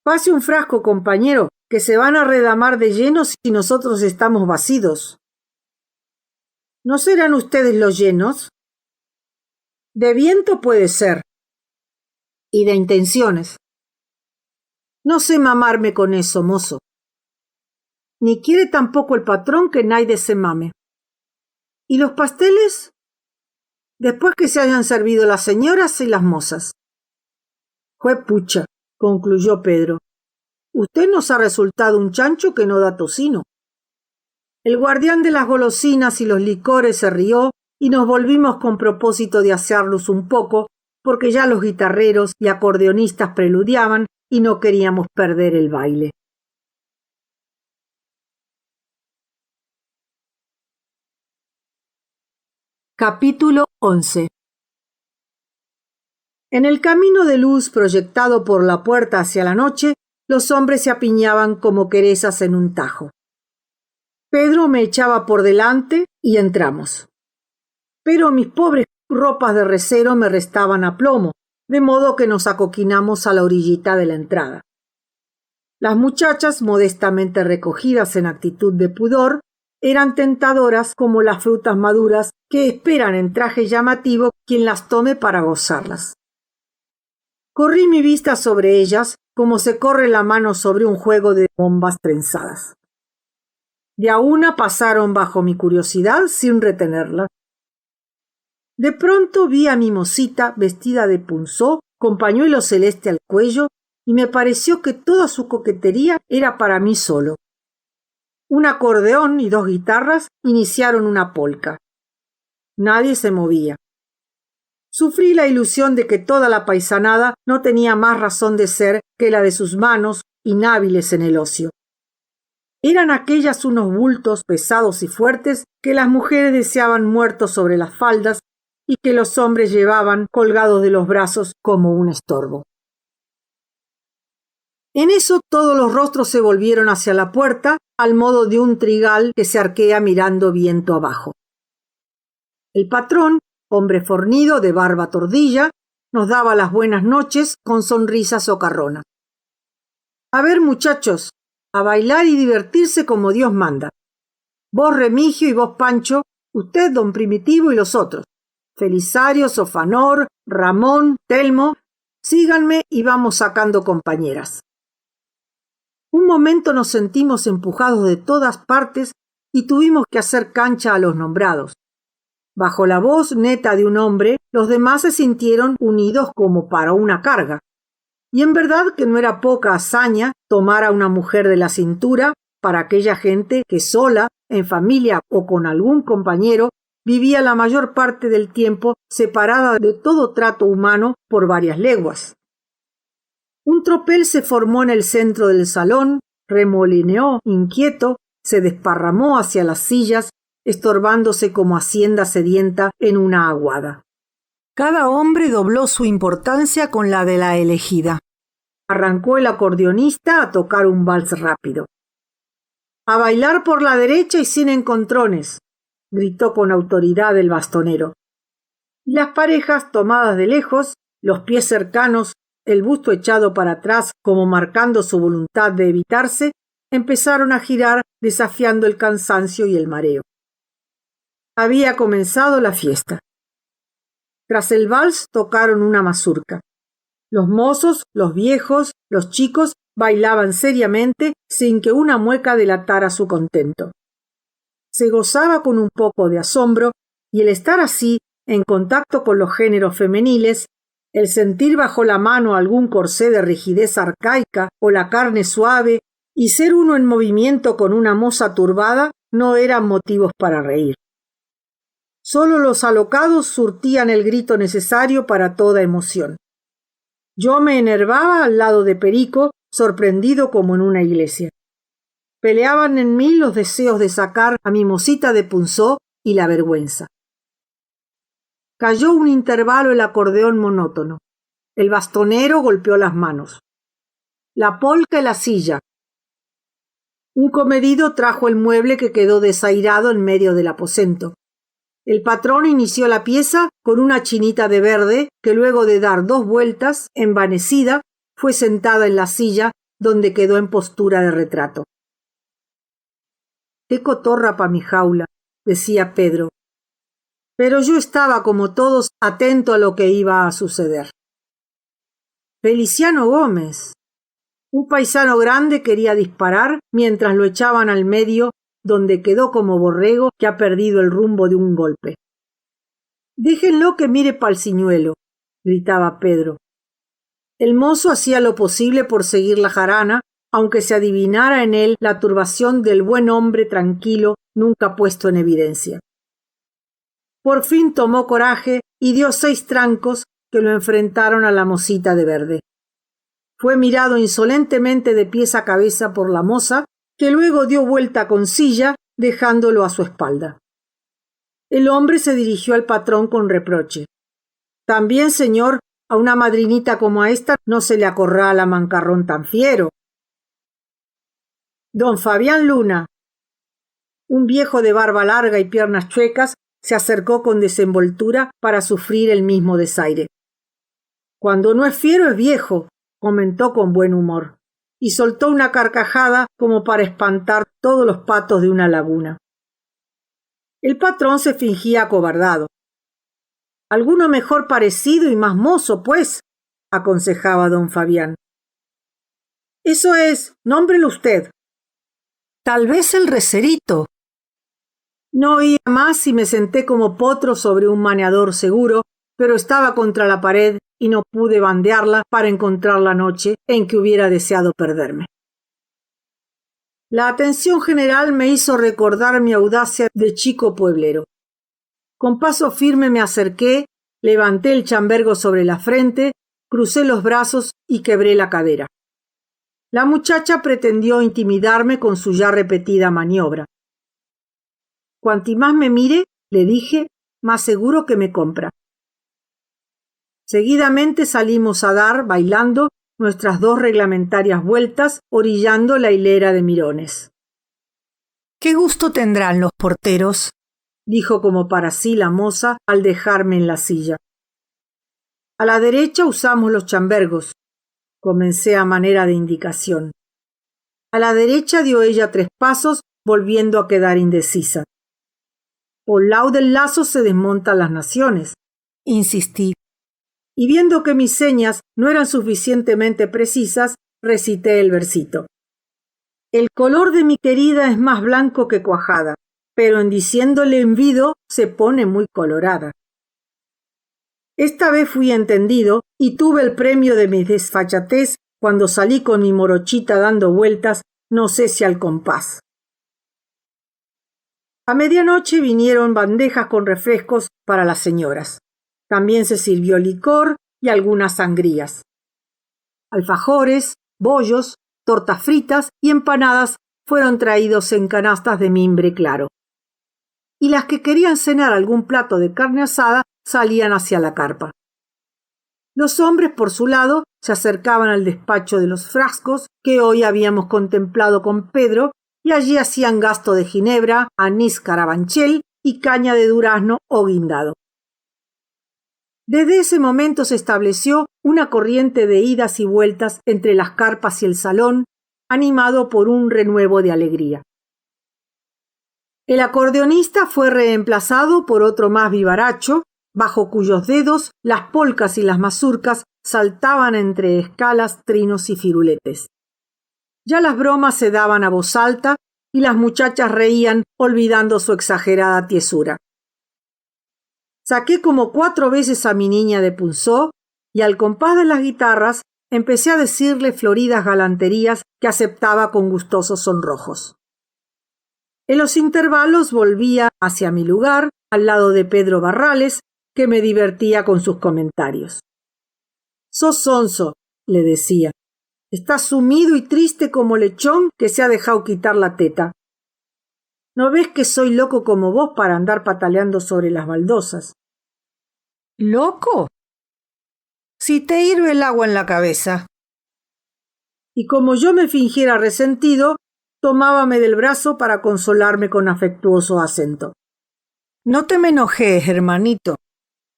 Pase un frasco, compañero, que se van a redamar de llenos si nosotros estamos vacíos. ¿No serán ustedes los llenos? De viento puede ser. Y de intenciones. No sé mamarme con eso, mozo. Ni quiere tampoco el patrón que naide se mame. ¿Y los pasteles? Después que se hayan servido las señoras y las mozas. Juepucha, concluyó Pedro. Usted nos ha resultado un chancho que no da tocino. El guardián de las golosinas y los licores se rió y nos volvimos con propósito de asearlos un poco, porque ya los guitarreros y acordeonistas preludiaban y no queríamos perder el baile. Capítulo 11. En el camino de luz proyectado por la puerta hacia la noche, los hombres se apiñaban como querezas en un tajo. Pedro me echaba por delante y entramos. Pero mis pobres ropas de recero me restaban aplomo, de modo que nos acoquinamos a la orillita de la entrada. Las muchachas, modestamente recogidas en actitud de pudor, eran tentadoras como las frutas maduras que esperan en traje llamativo quien las tome para gozarlas. Corrí mi vista sobre ellas como se corre la mano sobre un juego de bombas trenzadas. De a una pasaron bajo mi curiosidad sin retenerla. De pronto vi a mi mocita vestida de punzó, con pañuelo celeste al cuello, y me pareció que toda su coquetería era para mí solo. Un acordeón y 2 guitarras iniciaron una polca. Nadie se movía. Sufrí la ilusión de que toda la paisanada no tenía más razón de ser que la de sus manos, inhábiles en el ocio. Eran aquellas unos bultos pesados y fuertes que las mujeres deseaban muertos sobre las faldas y que los hombres llevaban colgados de los brazos como un estorbo. En eso todos los rostros se volvieron hacia la puerta, al modo de un trigal que se arquea mirando viento abajo. El patrón, hombre fornido de barba tordilla, nos daba las buenas noches con sonrisa socarrona. A ver, muchachos, a bailar y divertirse como Dios manda. Vos, Remigio, y vos, Pancho, usted, don Primitivo, y los otros. Felisario, Sofanor, Ramón, Telmo, síganme y vamos sacando compañeras. Un momento nos sentimos empujados de todas partes y tuvimos que hacer cancha a los nombrados. Bajo la voz neta de un hombre, los demás se sintieron unidos como para una carga. Y en verdad que no era poca hazaña tomar a una mujer de la cintura para aquella gente que sola, en familia o con algún compañero, vivía la mayor parte del tiempo separada de todo trato humano por varias leguas. Un tropel se formó en el centro del salón, remolineó inquieto, se desparramó hacia las sillas, estorbándose como hacienda sedienta en una aguada. Cada hombre dobló su importancia con la de la elegida. Arrancó el acordeonista a tocar un vals rápido. «A bailar por la derecha y sin encontrones», gritó con autoridad el bastonero. Y las parejas, tomadas de lejos, los pies cercanos, el busto echado para atrás como marcando su voluntad de evitarse, empezaron a girar desafiando el cansancio y el mareo. Había comenzado la fiesta. Tras el vals tocaron una mazurca. Los mozos, los viejos, los chicos bailaban seriamente sin que una mueca delatara su contento. Se gozaba con un poco de asombro y el estar así, en contacto con los géneros femeniles, el sentir bajo la mano algún corsé de rigidez arcaica o la carne suave y ser uno en movimiento con una moza turbada no eran motivos para reír. Solo los alocados surtían el grito necesario para toda emoción. Yo me enervaba al lado de Perico, sorprendido como en una iglesia. Peleaban en mí los deseos de sacar a mi mocita de punzó y la vergüenza. Cayó un intervalo el acordeón monótono. El bastonero golpeó las manos. La polca y la silla. Un comedido trajo el mueble que quedó desairado en medio del aposento. El patrón inició la pieza con una chinita de verde que luego de dar 2 vueltas, envanecida, fue sentada en la silla donde quedó en postura de retrato. «Qué cotorra pa' mi jaula», decía Pedro. Pero yo estaba, como todos, atento a lo que iba a suceder. Feliciano Gómez. Un paisano grande quería disparar mientras lo echaban al medio, donde quedó como borrego que ha perdido el rumbo de un golpe. «Déjenlo que mire pa'l ciñuelo», gritaba Pedro. El mozo hacía lo posible por seguir la jarana, aunque se adivinara en él la turbación del buen hombre tranquilo nunca puesto en evidencia. Por fin tomó coraje y dio 6 trancos que lo enfrentaron a la mocita de verde. Fue mirado insolentemente de pies a cabeza por la moza, que luego dio vuelta con silla, dejándolo a su espalda. El hombre se dirigió al patrón con reproche. «También, señor, a una madrinita como a esta no se le acorrala mancarrón tan fiero». «Don Fabián Luna». Un viejo de barba larga y piernas chuecas se acercó con desenvoltura para sufrir el mismo desaire. «Cuando no es fiero es viejo», comentó con buen humor, y soltó una carcajada como para espantar todos los patos de una laguna. El patrón se fingía acobardado. «Alguno mejor parecido y más mozo, pues», aconsejaba don Fabián. «Eso es, nómbrelo usted». «Tal vez el recerito». No oía más y me senté como potro sobre un maneador seguro, pero estaba contra la pared y no pude bandearla para encontrar la noche en que hubiera deseado perderme. La atención general me hizo recordar mi audacia de chico pueblero. Con paso firme me acerqué, levanté el chambergo sobre la frente, crucé los brazos y quebré la cadera. La muchacha pretendió intimidarme con su ya repetida maniobra. Cuanti más me mire, le dije, más seguro que me compra. Seguidamente salimos a dar, bailando, nuestras 2 reglamentarias vueltas, orillando la hilera de mirones. ¿Qué gusto tendrán los porteros?, dijo como para sí la moza al dejarme en la silla. A la derecha usamos los chambergos, comencé a manera de indicación. A la derecha dio ella 3 pasos, volviendo a quedar indecisa. Por lado del lazo se desmontan las naciones, insistí. Y viendo que mis señas no eran suficientemente precisas, recité el versito. El color de mi querida es más blanco que cuajada, pero en diciéndole envido se pone muy colorada. Esta vez fui entendido y tuve el premio de mi desfachatez cuando salí con mi morochita dando vueltas, no sé si al compás. A medianoche vinieron bandejas con refrescos para las señoras. También se sirvió licor y algunas sangrías. Alfajores, bollos, tortas fritas y empanadas fueron traídos en canastas de mimbre claro. Y las que querían cenar algún plato de carne asada salían hacia la carpa. Los hombres, por su lado, se acercaban al despacho de los frascos que hoy habíamos contemplado con Pedro y allí hacían gasto de ginebra, anís carabanchel y caña de durazno o guindado. Desde ese momento se estableció una corriente de idas y vueltas entre las carpas y el salón, animado por un renuevo de alegría. El acordeonista fue reemplazado por otro más vivaracho, bajo cuyos dedos las polcas y las mazurcas saltaban entre escalas, trinos y firuletes. Ya las bromas se daban a voz alta y las muchachas reían olvidando su exagerada tiesura. Saqué como 4 veces a mi niña de punzó y al compás de las guitarras empecé a decirle floridas galanterías que aceptaba con gustosos sonrojos. En los intervalos volvía hacia mi lugar, al lado de Pedro Barrales, que me divertía con sus comentarios. «Sos sonso», le decía. «Estás sumido y triste como lechón que se ha dejado quitar la teta. ¿No ves que soy loco como vos para andar pataleando sobre las baldosas?» ¿Loco? Si te hirve el agua en la cabeza. Y como yo me fingiera resentido, tomábame del brazo para consolarme con afectuoso acento. No te me enojes, hermanito.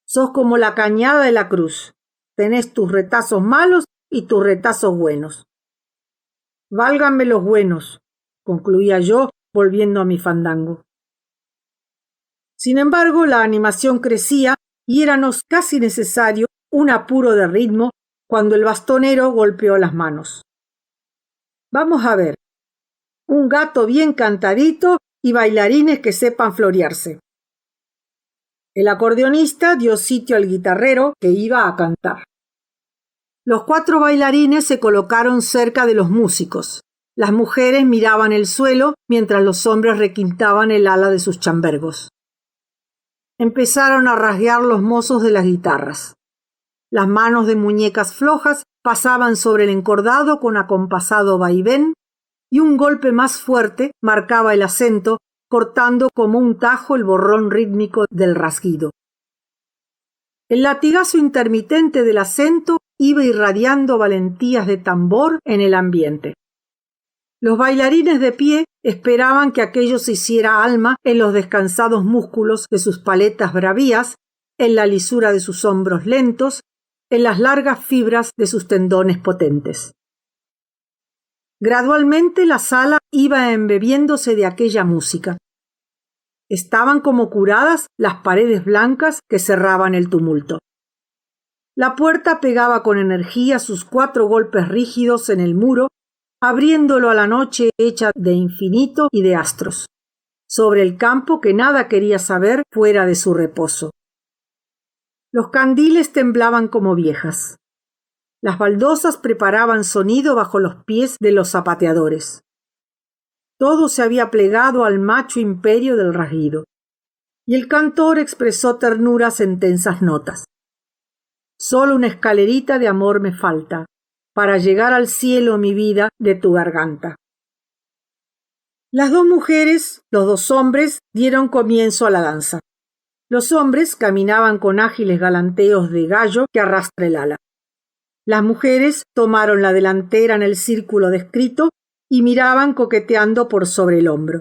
Sos como la cañada de la cruz. Tenés tus retazos malos y tus retazos buenos. Válganme los buenos, concluía yo, volviendo a mi fandango. Sin embargo, la animación crecía y éranos casi necesario un apuro de ritmo cuando el bastonero golpeó las manos. Vamos a ver. Un gato bien cantadito y bailarines que sepan florearse. El acordeonista dio sitio al guitarrero que iba a cantar. Los 4 bailarines se colocaron cerca de los músicos. Las mujeres miraban el suelo mientras los hombres requintaban el ala de sus chambergos. Empezaron a rasguear los mozos de las guitarras. Las manos de muñecas flojas pasaban sobre el encordado con acompasado vaivén y un golpe más fuerte marcaba el acento, cortando como un tajo el borrón rítmico del rasguido. El latigazo intermitente del acento iba irradiando valentías de tambor en el ambiente. Los bailarines de pie esperaban que aquello se hiciera alma en los descansados músculos de sus paletas bravías, en la lisura de sus hombros lentos, en las largas fibras de sus tendones potentes. Gradualmente la sala iba embebiéndose de aquella música. Estaban como curadas las paredes blancas que cerraban el tumulto. La puerta pegaba con energía sus 4 golpes rígidos en el muro, abriéndolo a la noche hecha de infinito y de astros, sobre el campo que nada quería saber fuera de su reposo. Los candiles temblaban como viejas. Las baldosas preparaban sonido bajo los pies de los zapateadores. Todo se había plegado al macho imperio del rasguido, y el cantor expresó ternuras en tensas notas. Solo una escalerita de amor me falta, para llegar al cielo, mi vida, de tu garganta. Las dos mujeres, los dos hombres, dieron comienzo a la danza. Los hombres caminaban con ágiles galanteos de gallo que arrastra el ala. Las mujeres tomaron la delantera en el círculo descrito y miraban coqueteando por sobre el hombro.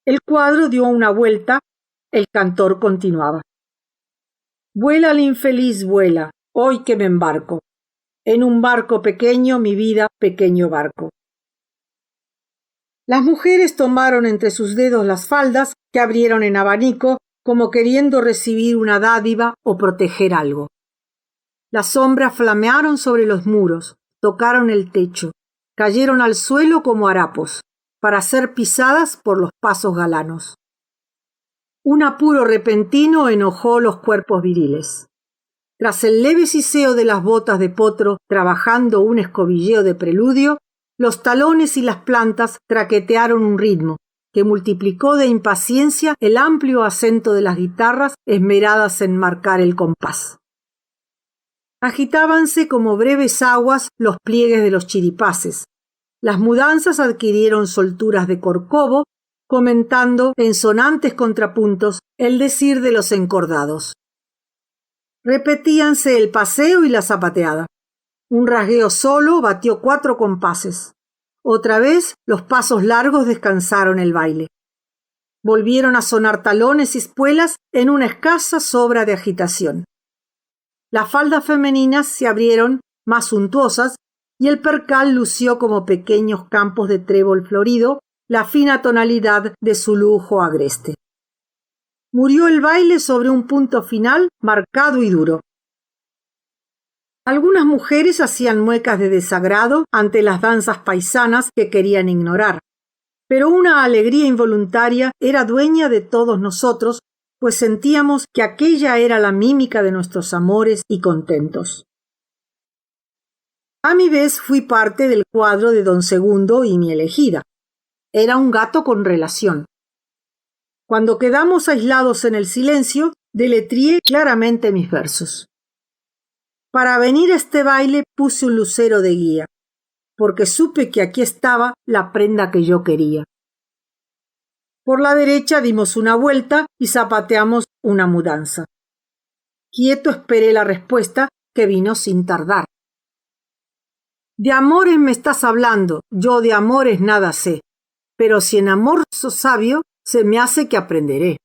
El cuadro dio una vuelta, el cantor continuaba. Vuela el infeliz, vuela, hoy que me embarco. En un barco pequeño, mi vida, pequeño barco. Las mujeres tomaron entre sus dedos las faldas que abrieron en abanico, como queriendo recibir una dádiva o proteger algo. Las sombras flamearon sobre los muros, tocaron el techo, cayeron al suelo como harapos, para ser pisadas por los pasos galanos. Un apuro repentino enojó los cuerpos viriles. Tras el leve siseo de las botas de potro trabajando un escobilleo de preludio, los talones y las plantas traquetearon un ritmo que multiplicó de impaciencia el amplio acento de las guitarras esmeradas en marcar el compás. Agitábanse como breves aguas los pliegues de los chiripaces. Las mudanzas adquirieron solturas de corcovo, comentando en sonantes contrapuntos el decir de los encordados. Repetíanse el paseo y la zapateada. Un rasgueo solo batió 4 compases. Otra vez los pasos largos descansaron el baile. Volvieron a sonar talones y espuelas en una escasa sobra de agitación. Las faldas femeninas se abrieron más suntuosas y el percal lució como pequeños campos de trébol florido la fina tonalidad de su lujo agreste. Murió el baile sobre un punto final marcado y duro. Algunas mujeres hacían muecas de desagrado ante las danzas paisanas que querían ignorar, pero una alegría involuntaria era dueña de todos nosotros, pues sentíamos que aquella era la mímica de nuestros amores y contentos. A mi vez fui parte del cuadro de don Segundo y mi elegida. Era un gato con relación. Cuando quedamos aislados en el silencio, deletrié claramente mis versos. Para venir a este baile puse un lucero de guía, porque supe que aquí estaba la prenda que yo quería. Por la derecha dimos una vuelta y zapateamos una mudanza. Quieto esperé la respuesta, que vino sin tardar. De amores me estás hablando, yo de amores nada sé, pero si en amor sos sabio, se me hace que aprenderé.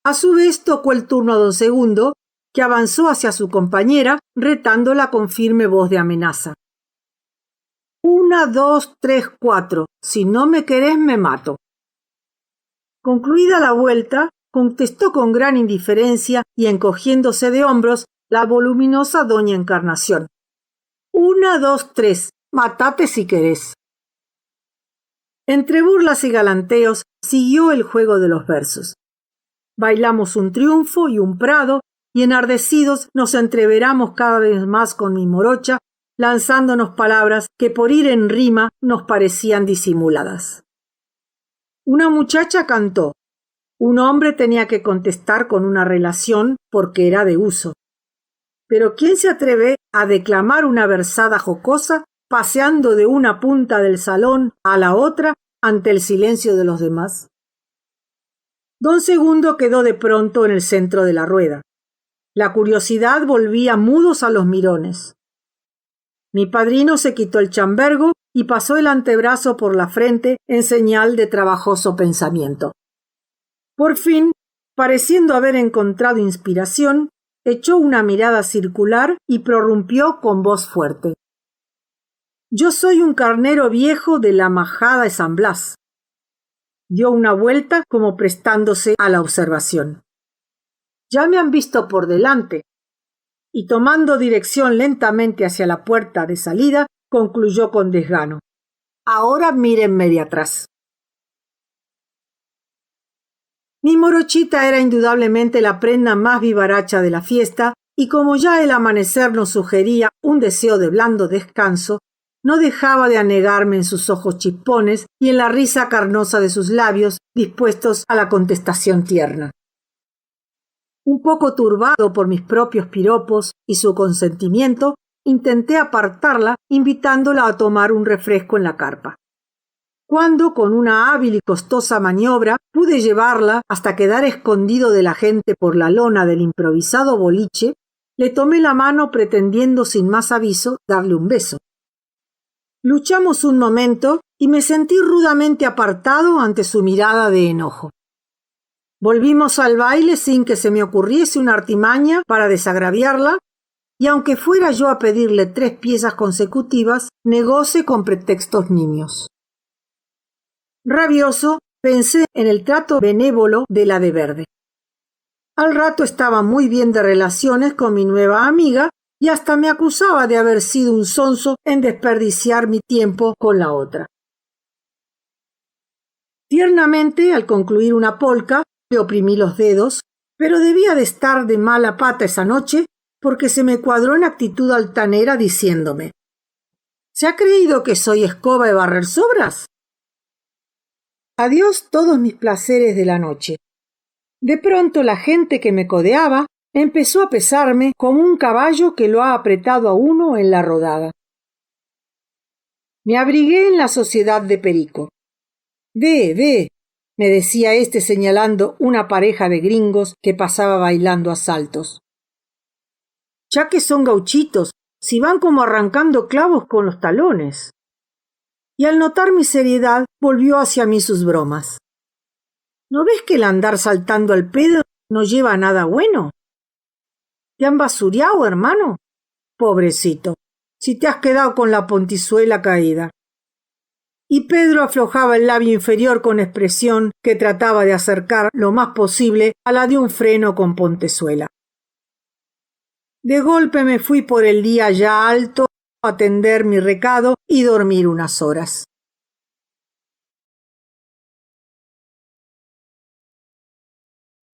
A su vez tocó el turno a don Segundo, que avanzó hacia su compañera, retándola con firme voz de amenaza. 1, 2, 3, 4, si no me querés me mato. Concluida la vuelta, contestó con gran indiferencia y encogiéndose de hombros la voluminosa doña Encarnación. 1, 2, 3, matate si querés. Entre burlas y galanteos siguió el juego de los versos. Bailamos un triunfo y un prado, y enardecidos nos entreveramos cada vez más con mi morocha, lanzándonos palabras que por ir en rima nos parecían disimuladas. Una muchacha cantó. Un hombre tenía que contestar con una relación porque era de uso. Pero ¿quién se atreve a declamar una versada jocosa paseando de una punta del salón a la otra ante el silencio de los demás? Don Segundo quedó de pronto en el centro de la rueda. La curiosidad volvía mudos a los mirones. Mi padrino se quitó el chambergo y pasó el antebrazo por la frente en señal de trabajoso pensamiento. Por fin, pareciendo haber encontrado inspiración, echó una mirada circular y prorrumpió con voz fuerte. Yo soy un carnero viejo de la majada de San Blas. Dio una vuelta como prestándose a la observación. Ya me han visto por delante. Y tomando dirección lentamente hacia la puerta de salida, concluyó con desgano. Ahora mírenme de atrás. Mi morochita era indudablemente la prenda más vivaracha de la fiesta, y como ya el amanecer nos sugería un deseo de blando descanso, no dejaba de anegarme en sus ojos chispones y en la risa carnosa de sus labios dispuestos a la contestación tierna. Un poco turbado por mis propios piropos y su consentimiento, intenté apartarla, invitándola a tomar un refresco en la carpa. Cuando, con una hábil y costosa maniobra, pude llevarla hasta quedar escondido de la gente por la lona del improvisado boliche, le tomé la mano pretendiendo sin más aviso darle un beso. Luchamos un momento y me sentí rudamente apartado ante su mirada de enojo. Volvimos al baile sin que se me ocurriese una artimaña para desagraviarla, y aunque fuera yo a pedirle 3 piezas consecutivas, negóse con pretextos nimios. Rabioso, pensé en el trato benévolo de la de verde. Al rato estaba muy bien de relaciones con mi nueva amiga y hasta me acusaba de haber sido un sonso en desperdiciar mi tiempo con la otra. Tiernamente, al concluir una polca, le oprimí los dedos, pero debía de estar de mala pata esa noche porque se me cuadró en actitud altanera diciéndome: ¿se ha creído que soy escoba de barrer sobras? Adiós todos mis placeres de la noche. De pronto la gente que me codeaba empezó a pesarme como un caballo que lo ha apretado a uno en la rodada. Me abrigué en la sociedad de Perico. Ve, me decía éste señalando una pareja de gringos que pasaba bailando a saltos. Ya que son gauchitos, si van como arrancando clavos con los talones. Y al notar mi seriedad, volvió hacia mí sus bromas. ¿No ves que el andar saltando al pedo no lleva a nada bueno? ¿Te han basureado, hermano? Pobrecito, si te has quedado con la pontizuela caída. Y Pedro aflojaba el labio inferior con expresión que trataba de acercar lo más posible a la de un freno con pontezuela. De golpe me fui por el día ya alto a atender mi recado y dormir unas horas.